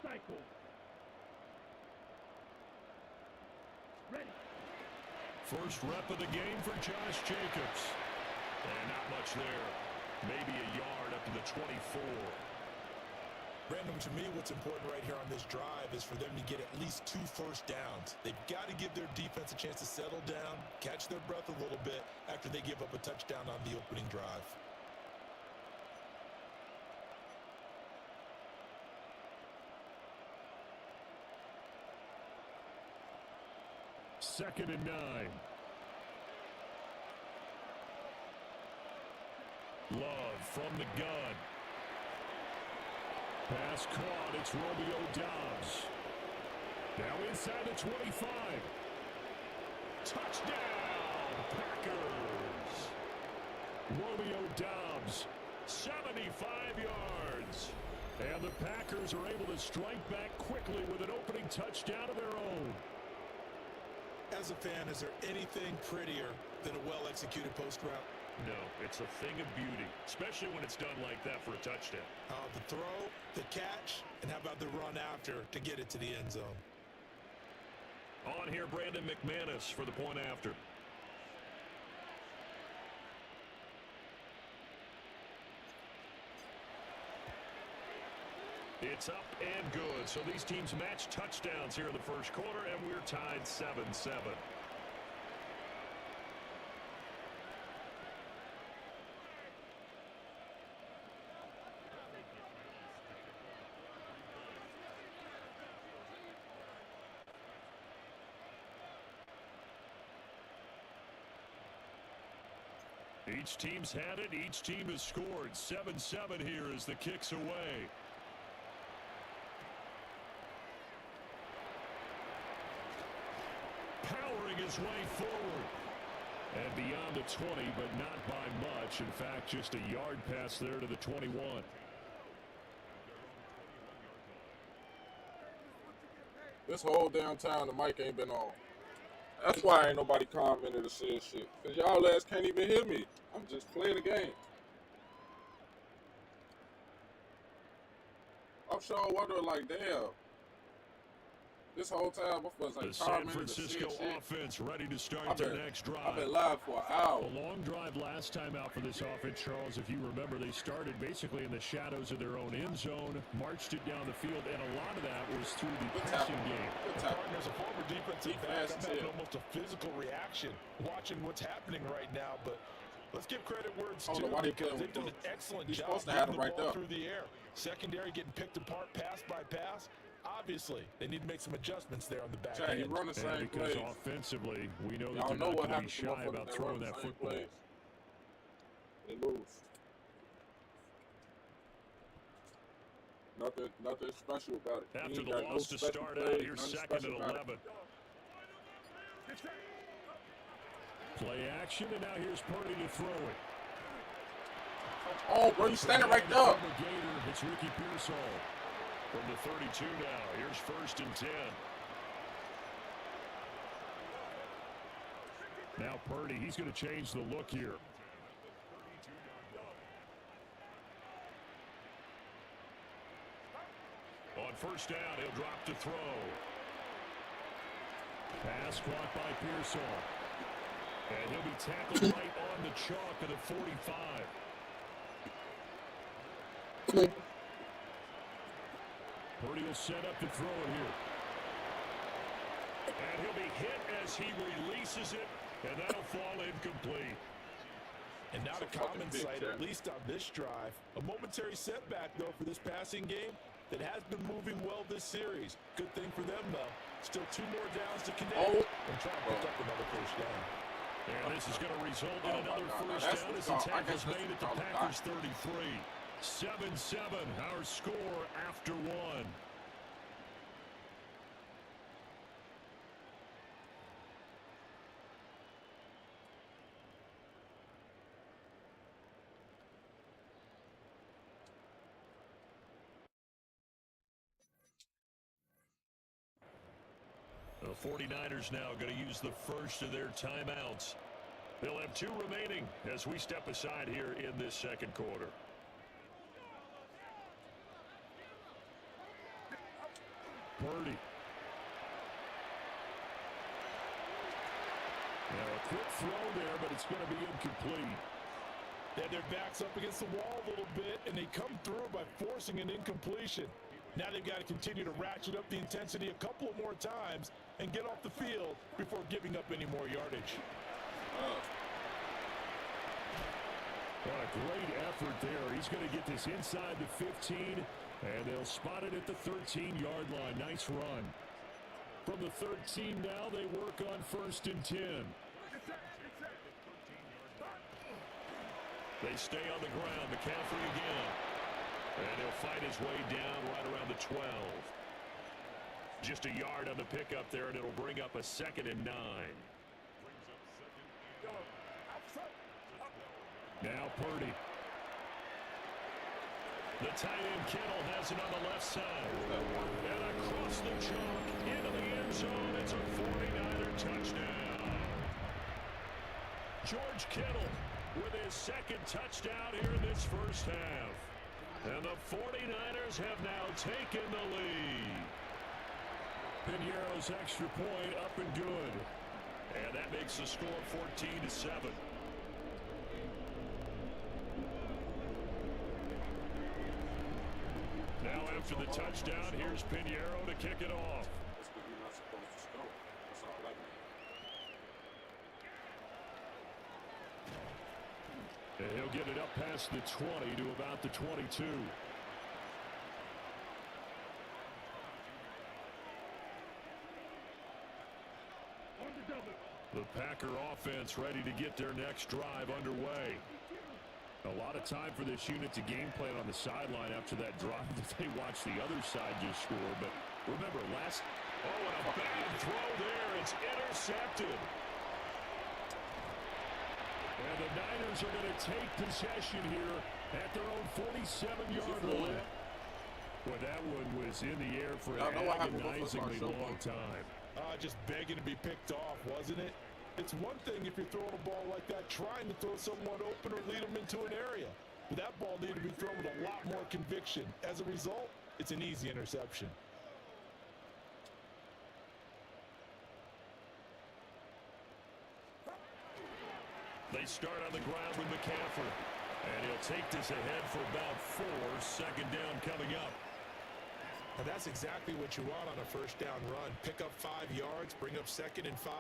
B: Cycle. Ready.
G: First rep of the game for Josh Jacobs. And not much there. Maybe a yard up to the 24.
H: Brandon, to me, what's important right here on this drive is for them to get at least 2 first downs. They've got to give their defense a chance to settle down, catch their breath a little bit after they give up a touchdown on the opening drive.
G: Second and 9. Love from the gun. Pass caught. It's Romeo Doubs. Now inside the 25. Touchdown, Packers. Romeo Doubs, 75 yards. And the Packers are able to strike back quickly with an opening touchdown of their own.
H: As a fan, is there anything prettier than a well-executed post route?
G: No, it's a thing of beauty, especially when it's done like that for a touchdown.
H: The throw, the catch, and how about the run after to get it to the end zone?
G: On here, Brandon McManus for the point after. It's up and good. So these teams match touchdowns here in the first quarter, and we're tied 7-7. Each team's had it. Each team has scored. 7-7 here as the kick's away. Powering his way forward. And beyond the 20, but not by much. In fact, just a yard pass there to the 21.
I: This whole downtown, the mic ain't been on. That's why ain't nobody commented or said shit. Because y'all ass can't even hear me. I'm just playing the game. I'm sure wondering like, damn. This whole time, I was like,
G: the San Francisco offense ready to start their next drive.
I: I've been live for an hour.
G: A long drive last time out for this offense, Charles. If you remember, they started basically in the shadows of their own end zone, marched it down the field, and a lot of that was through the passing game.
H: Partners, a former defensive back, I'm having almost a physical reaction watching what's happening right now, but let's give credit where it's due because they've done an excellent job getting the ball through the air. Secondary getting picked apart pass by pass. Obviously, they need to make some adjustments there on the back end.
I: You run the same
G: because
I: plays.
G: Offensively, we know that they're not going to be shy about throwing that football.
I: They lose. Nothing special about it.
G: After the loss to start out, here's second and 11. Play action, and now here's Purdy to throw it.
I: Oh, bro, you standing right there.
G: It's Ricky Pearsall. From the 32 now, here's first and 10. Now Purdy, he's going to change the look here. On first down, he'll drop to throw. Pass caught by Pearsall. And he'll be tackled right on the chalk of the 45. Purdy will set up to throw it here. And he'll be hit as he releases it, and that'll fall incomplete.
H: And not a common sight, at least on this drive. A momentary setback, though, for this passing game that has been moving well this series. Good thing for them, though. Still 2 more downs to connect and try to pick up another first down.
G: And this is going to result in another first down as the tackle's made at the Packers 33. 7-7, our score after 1. 49ers now going to use the first of their timeouts. They'll have 2 remaining as we step aside here in this second quarter. Purdy. Now a quick throw there, but it's going to be incomplete.
H: They had their backs up against the wall a little bit, and they come through by forcing an incompletion. Now they've got to continue to ratchet up the intensity a couple of more times and get off the field before giving up any more yardage.
G: What a great effort there. He's going to get this inside the 15, and they'll spot it at the 13-yard line. Nice run. From the 13 now, they work on 1st and 10. They stay on the ground. McCaffrey again. And he'll fight his way down right around the 12. Just a yard on the pickup there, and it'll bring up a 2nd and 9. Now Purdy. The tight end Kittle has it on the left side. And across the chalk into the end zone. It's a 49er touchdown. George Kittle with his 2nd touchdown here in this first half. And the 49ers have now taken the lead. Piñeiro's extra point up and good. And that makes the score 14-7. Now after the touchdown, here's Piñeiro to kick it off.
I: That's because you're not supposed to score. That's all I mean.
G: And he'll get it up past the 20 to about the 22. The Packer offense ready to get their next drive underway. A lot of time for this unit to game plan on the sideline after that drive that they watched the other side just score. But remember, and a bad throw there. It's intercepted. And the Niners are going to take possession here at their own 47-yard line. Well, that one was in the air for an agonizingly long time.
H: Just begging to be picked off, wasn't it? It's one thing if you're throwing a ball like that, trying to throw someone open or lead them into an area. But that ball needed to be thrown with a lot more conviction. As a result, it's an easy interception.
G: They start on the ground with McCaffrey. And he'll take this ahead for about 4. 2nd down coming up.
H: And that's exactly what you want on a first down run. Pick up 5 yards, bring up 2nd and 5.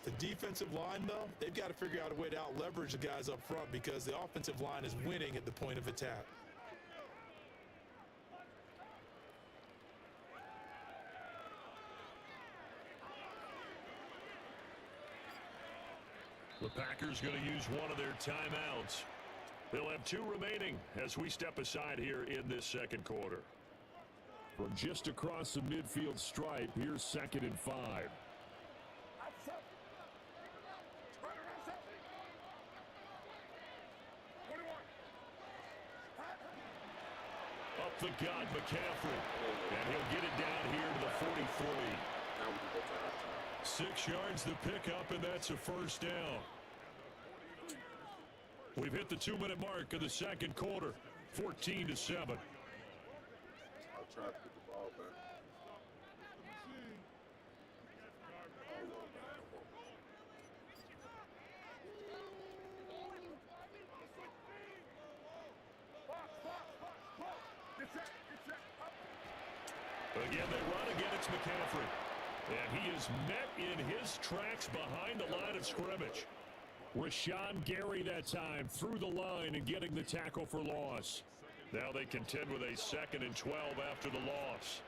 H: The defensive line, though, they've got to figure out a way to out-leverage the guys up front because the offensive line is winning at the point of attack.
G: The Packers going to use one of their timeouts. They'll have 2 remaining as we step aside here in this second quarter. From just across the midfield stripe, here's 2nd and 5. Up the gut, McCaffrey. And he'll get it down here to the 43. 6 yards the pickup, and that's a 1st down. We've hit the 2-minute mark of the second quarter, 14-7.
I: I'll try to put the ball back.
G: Again, they run again. It's McCaffrey. And he is met in his tracks behind the line of scrimmage. Rashawn Gary that time through the line and getting the tackle for loss. Now they contend with a 2nd and 12 after the loss.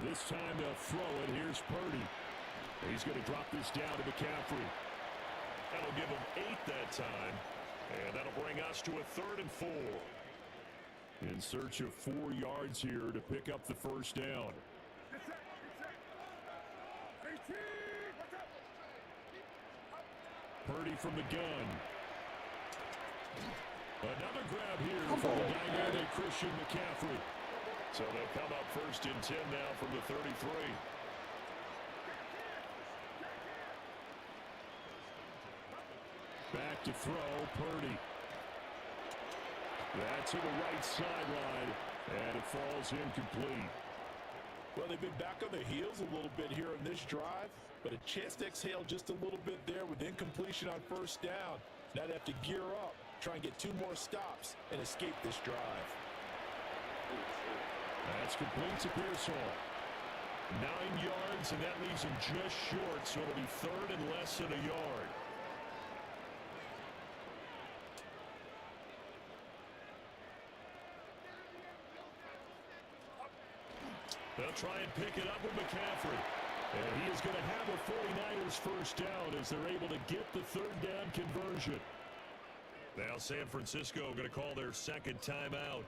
G: This time they'll throw it. Here's Purdy. He's going to drop this down to McCaffrey. That'll give him 8 that time. And that'll bring us to a 3rd and 4. In search of 4 yards here to pick up the 1st down. Purdy from the gun. Another grab here for the dynamic Christian McCaffrey. So they'll come up 1st and 10 now from the 33. Set to throw, Purdy. That's to the right sideline, and it falls incomplete.
H: Well, they've been back on their heels a little bit here in this drive, but a chance to exhale just a little bit there with incompletion on first down. Now they have to gear up, try and get 2 more stops, and escape this drive.
G: That's complete to Pearsall. 9 yards, and that leaves him just short, so it'll be 3rd and less than a yard. They'll try and pick it up with McCaffrey. And he is going to have a 49ers first down as they're able to get the 3rd down conversion. Now San Francisco going to call their second timeout,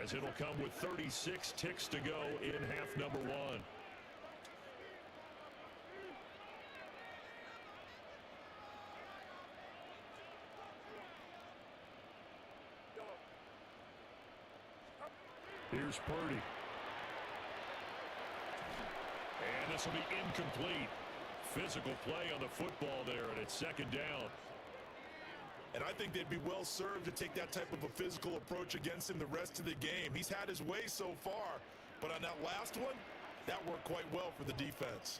G: as it'll come with 36 ticks to go in half number 1. Here's Purdy. And this will be incomplete. Physical play on the football there, and it's 2nd down.
H: And I think they'd be well served to take that type of a physical approach against him the rest of the game. He's had his way so far, but on that last one, that worked quite well for the defense.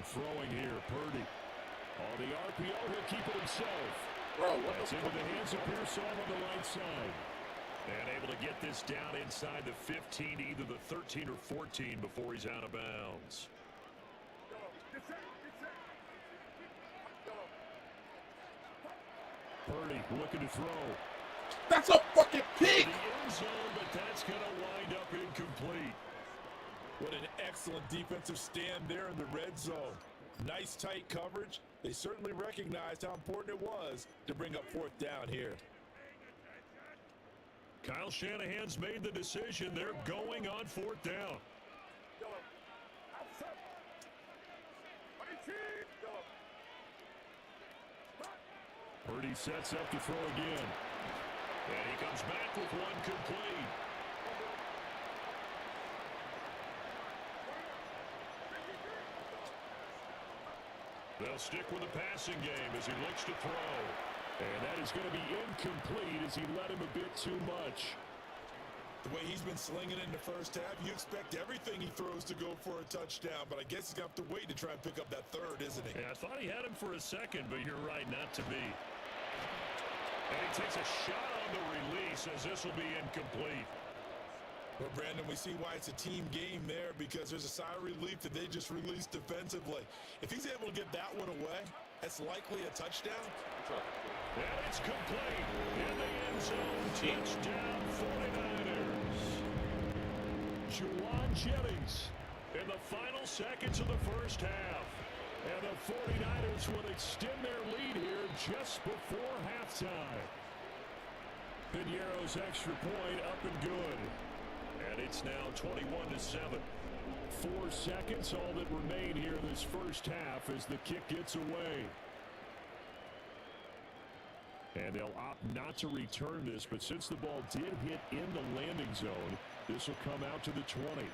G: Throwing here, Purdy. On the RPO, he'll keep it himself.
I: Bro, what
G: That's into the hands of Pearsall on the right side. And able to get this down inside the 15, either the 13 or 14 before he's out of bounds. Purdy looking to throw.
I: That's a fucking pick!
G: The end zone, but that's going to wind up incomplete.
H: What an excellent defensive stand there in the red zone. Nice tight coverage. They certainly recognized how important it was to bring up 4th down here.
G: Kyle Shanahan's made the decision. They're going on 4th down. Purdy sets up to throw again. And he comes back with one complete. They'll stick with the passing game as he looks to throw. And that is going to be incomplete as he led him a bit too much.
H: The way he's been slinging in the first half, you expect everything he throws to go for a touchdown, but I guess he's going to have to wait to try and pick up that 3rd, isn't he?
G: Yeah, I thought he had him for a second, but you're right, not to be. And he takes a shot on the release as this will be incomplete.
H: Well, Brandon, we see why it's a team game there, because there's a sigh of relief that they just released defensively. If he's able to get that one away, that's likely a touchdown.
G: And it's complete in the end zone. Touchdown 49ers. Juwan Jennings in the final seconds of the first half. And the 49ers will extend their lead here just before halftime. Piñeiro's extra point up and good. And it's now 21-7. 4 seconds, all that remain here this first half as the kick gets away. And they'll opt not to return this, but since the ball did hit in the landing zone, this will come out to the 20.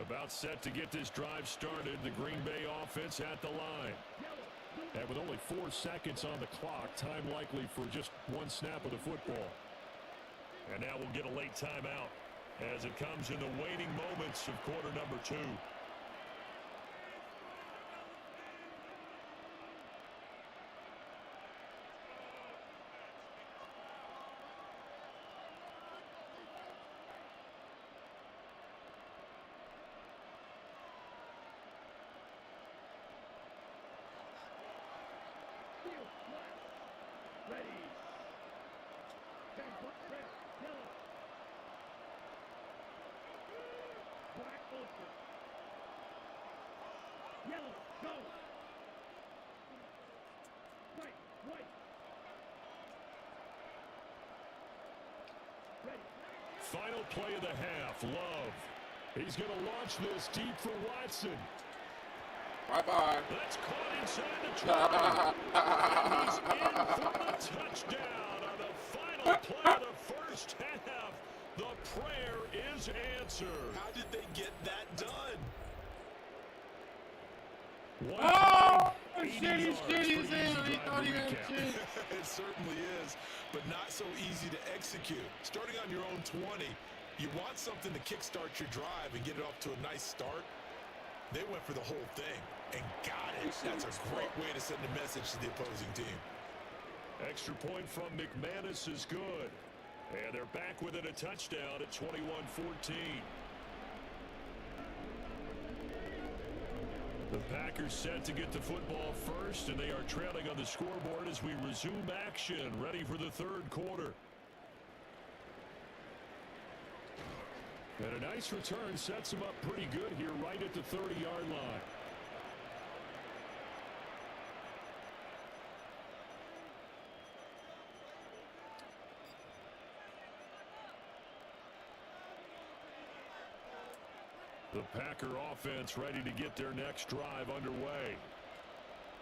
G: About set to get this drive started. The Green Bay offense at the line. And with only 4 seconds on the clock, time likely for just one snap of the football. And now we'll get a late timeout as it comes in the waning moments of quarter number 2. Final play of the half. Love. He's going to launch this deep for Watson.
I: Bye-bye.
G: That's caught inside the 20. And he's in for the touchdown on the final play of the first half. The prayer is answered.
H: How did they get that done?
I: Shit, he's shitty as hell. He thought he had shit.
H: It certainly is, but not so easy to execute. Starting on your own 20, you want something to kickstart your drive and get it off to a nice start. They went for the whole thing and got it. That's a great way to send a message to the opposing team.
G: Extra point from McManus is good. And they're back within a touchdown at 21-14. The Packers set to get the football first, and they are trailing on the scoreboard as we resume action, ready for the third quarter. And a nice return sets them up pretty good here right at the 30-yard line. The Packer offense ready to get their next drive underway.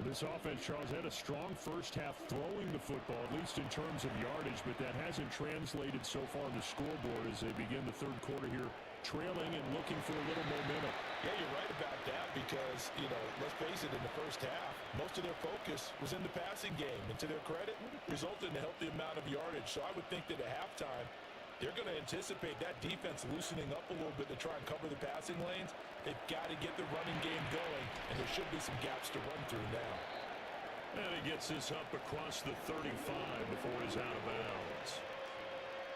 G: This offense, Charles, had a strong first half throwing the football, at least in terms of yardage, but that hasn't translated so far on the scoreboard as they begin the third quarter here, trailing and looking for a little momentum.
H: Yeah, you're right about that because, let's face it, in the first half, most of their focus was in the passing game. And to their credit, resulted in a healthy amount of yardage. So I would think that at halftime, they're going to anticipate that defense loosening up a little bit to try and cover the passing lanes. They've got to get the running game going, and there should be some gaps to run through now.
G: And he gets this up across the 35 before he's out of bounds.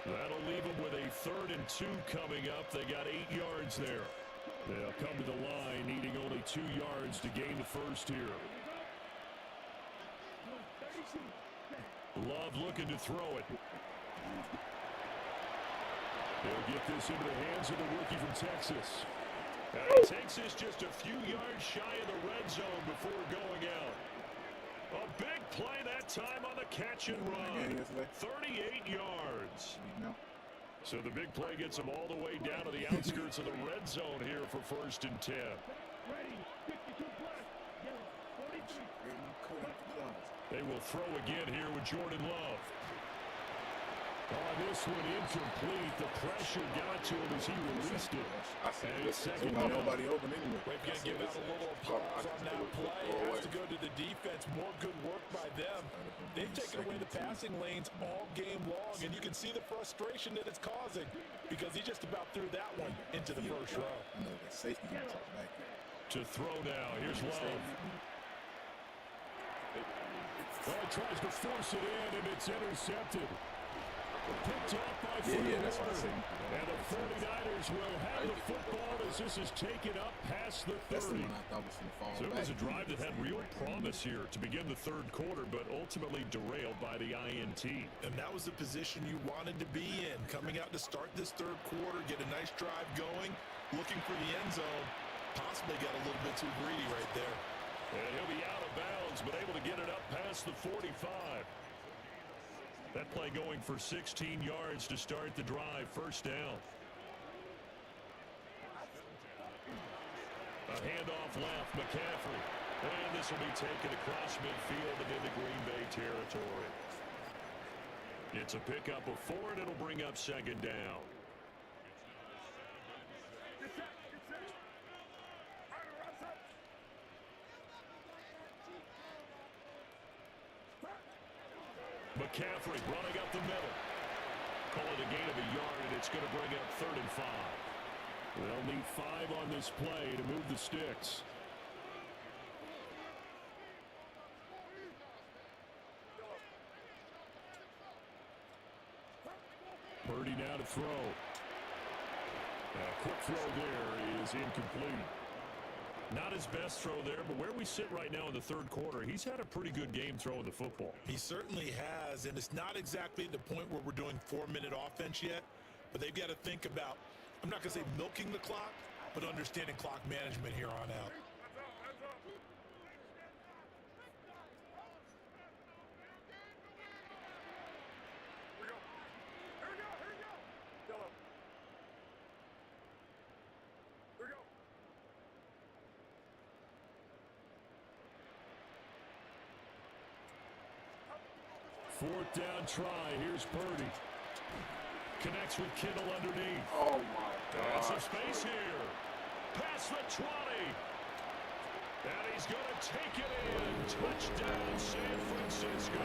G: That'll leave him with a 3rd and 2 coming up. They got 8 yards there. They'll come to the line, needing only 2 yards to gain the first here. Love looking to throw it. They'll get this into the hands of the rookie from Texas. And he takes this just a few yards shy of the red zone before going out. A big play that time on the catch and run. 38 yards. So the big play gets him all the way down to the outskirts of the red zone here for 1st and 10. They will throw again here with Jordan Love. On this one, incomplete. The pressure got to him as he released it. And it's second down.
I: Nobody open anyway.
H: We're going to give out a little applause on that play. It has to go to the defense. More good work by them. They've taken away the passing lanes all game long, and you can see the frustration that it's causing because he just about threw that one into the first row.
G: To throw now. Here's Love. Well, tries to force it in, and it's intercepted. Picked off by
I: that's what I said.
G: And the 49ers will have the football as this is taken up past the 30.
I: That's the one I thought was going to fall
G: So it
I: back.
G: was a drive that had real promise here to begin the third quarter, but ultimately derailed by the INT.
H: And that was the position you wanted to be in. Coming out to start this third quarter, get a nice drive going, looking for the end zone. Possibly got a little bit too greedy right there.
G: And he'll be out of bounds, but able to get it up past the 45. That play going for 16 yards to start the drive. First down. A handoff left, McCaffrey. And this will be taken across midfield and into Green Bay territory. It's a pickup of 4, and it'll bring up second down. McCaffrey running up the middle. Call it a gain of a yard, and it's going to bring up 3rd and 5. They'll need 5 on this play to move the sticks. Purdy now to throw. A quick throw there is incomplete. Not his best throw there, but where we sit right now in the third quarter, he's had a pretty good game throwing the football.
H: He certainly has, and it's not exactly the point where we're doing 4-minute offense yet, but they've got to think about, I'm not going to say milking the clock, but understanding clock management here on out.
G: 4th down try. Here's Purdy. Connects with Kittle underneath.
I: Oh, my God.
G: And some space here. Past the 20. And he's going to take it in. Touchdown, San Francisco.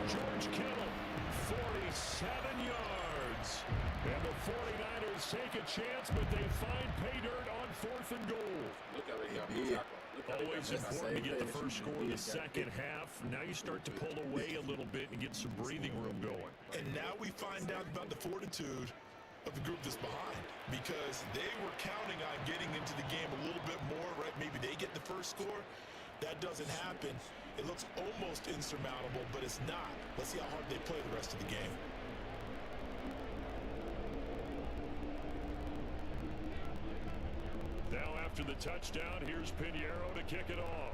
G: George Kittle, 47 yards. And the 49ers take a chance, but they find pay dirt on 4th and goal.
I: Look how they got me.
G: Always important to get the first score in the second half. Now you start to pull away a little bit and get some breathing room going.
H: And now we find out about the fortitude of the group that's behind, because they were counting on getting into the game a little bit more, right? Maybe they get the first score. That doesn't happen. It looks almost insurmountable, but it's not. Let's see how hard they play the rest of the game.
G: Now after the touchdown, here's Pinheiro to kick it off.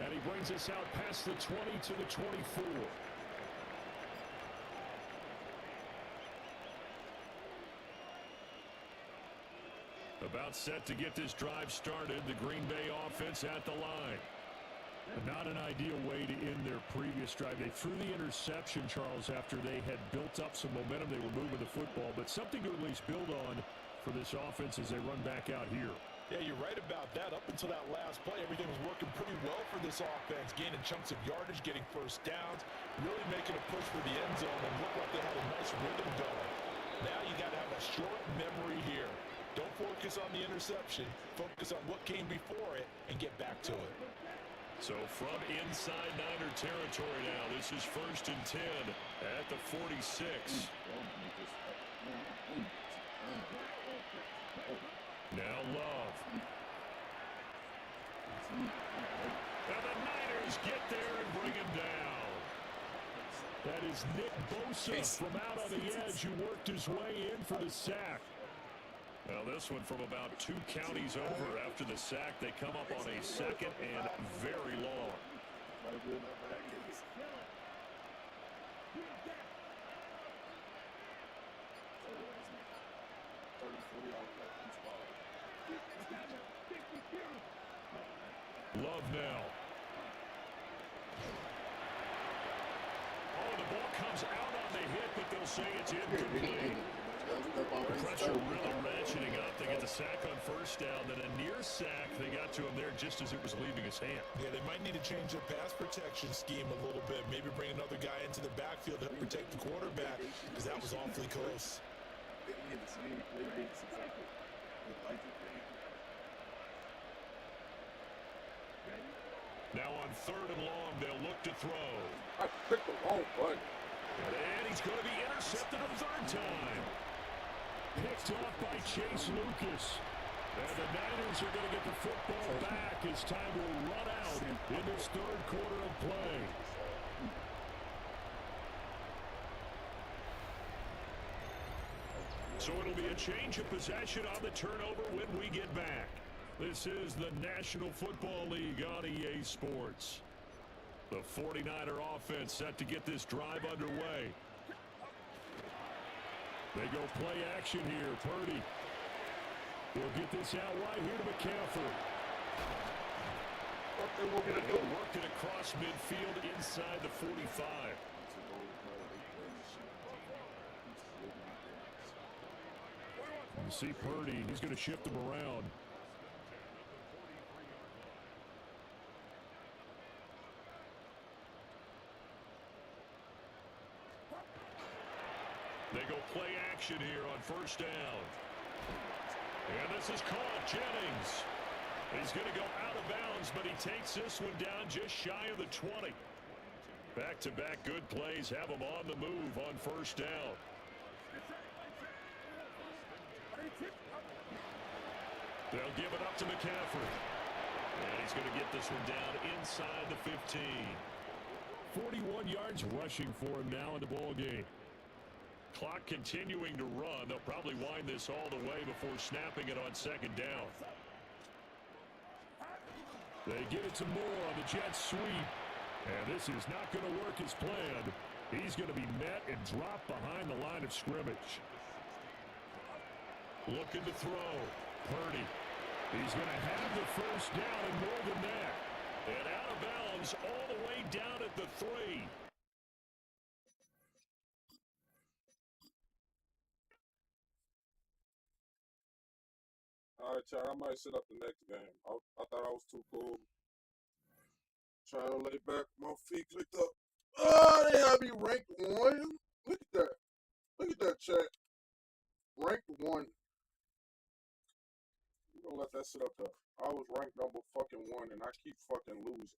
G: And he brings us out past the 20 to the 24. About set to get this drive started. The Green Bay offense at the line. Not an ideal way to end their previous drive. They threw the interception, Charles, after they had built up some momentum. They were moving the football, but something to at least build on for this offense as they run back out here.
H: Yeah, you're right about that. Up until that last play, everything was working pretty well for this offense, gaining chunks of yardage, getting first downs, really making a push for the end zone, and looked like they had a nice rhythm going. Now you got to have a short memory here. Don't focus on the interception. Focus on what came before it and get back to it.
G: So from inside Niner territory now, this is 1st and 10 at the 46. Now Love. And the Niners get there and bring him down. That is Nick Bosa from out on the edge who worked his way in for the sack. Well, this one from about 2 counties over after the sack. They come up on a 2nd and very long. Love now. Oh, the ball comes out on the hit, but they'll say it's incomplete. The pressure really ratcheting up. They get the sack on 1st down, then a near sack. They got to him there just as it was leaving his hand.
H: Yeah, they might need to change their pass protection scheme a little bit. Maybe bring another guy into the backfield to help protect the quarterback, because that was awfully close.
G: Now on 3rd and long, they'll look to throw.
I: I picked the wrong button.
G: And he's going to be intercepted a 3rd time. Picked off by Chase Lucas. And the Niners are going to get the football back as time will run out in this 3rd quarter of play. So it'll be a change of possession on the turnover when we get back. This is the National Football League on EA Sports. The 49er offense set to get this drive underway. They go play action here. Purdy. He'll get this out right here to McCaffrey. And he'll work it across midfield inside the 45. You see Purdy. He's going to shift them around. They go play action here on 1st down. And this is caught. Jennings. He's going to go out of bounds, but he takes this one down just shy of the 20. Back-to-back good plays have him on the move on 1st down. They'll give it up to McCaffrey. And he's going to get this one down inside the 15. 41 yards rushing for him now in the ball game. Clock continuing to run. They'll probably wind this all the way before snapping it on 2nd down. They give it to Moore on the jet sweep. And this is not going to work as planned. He's going to be met and dropped behind the line of scrimmage. Looking to throw. Purdy. He's going to have the first down and more than that. And out of bounds all the way down at the 3.
I: All right, Chad, I might set up the next game. I thought I was too cool. Trying to lay back, my feet clicked up. Oh, they have me ranked 1. Look at that. Look at that, Chad. Ranked 1. You gonna let that sit up there. I was ranked number fucking 1, and I keep fucking losing.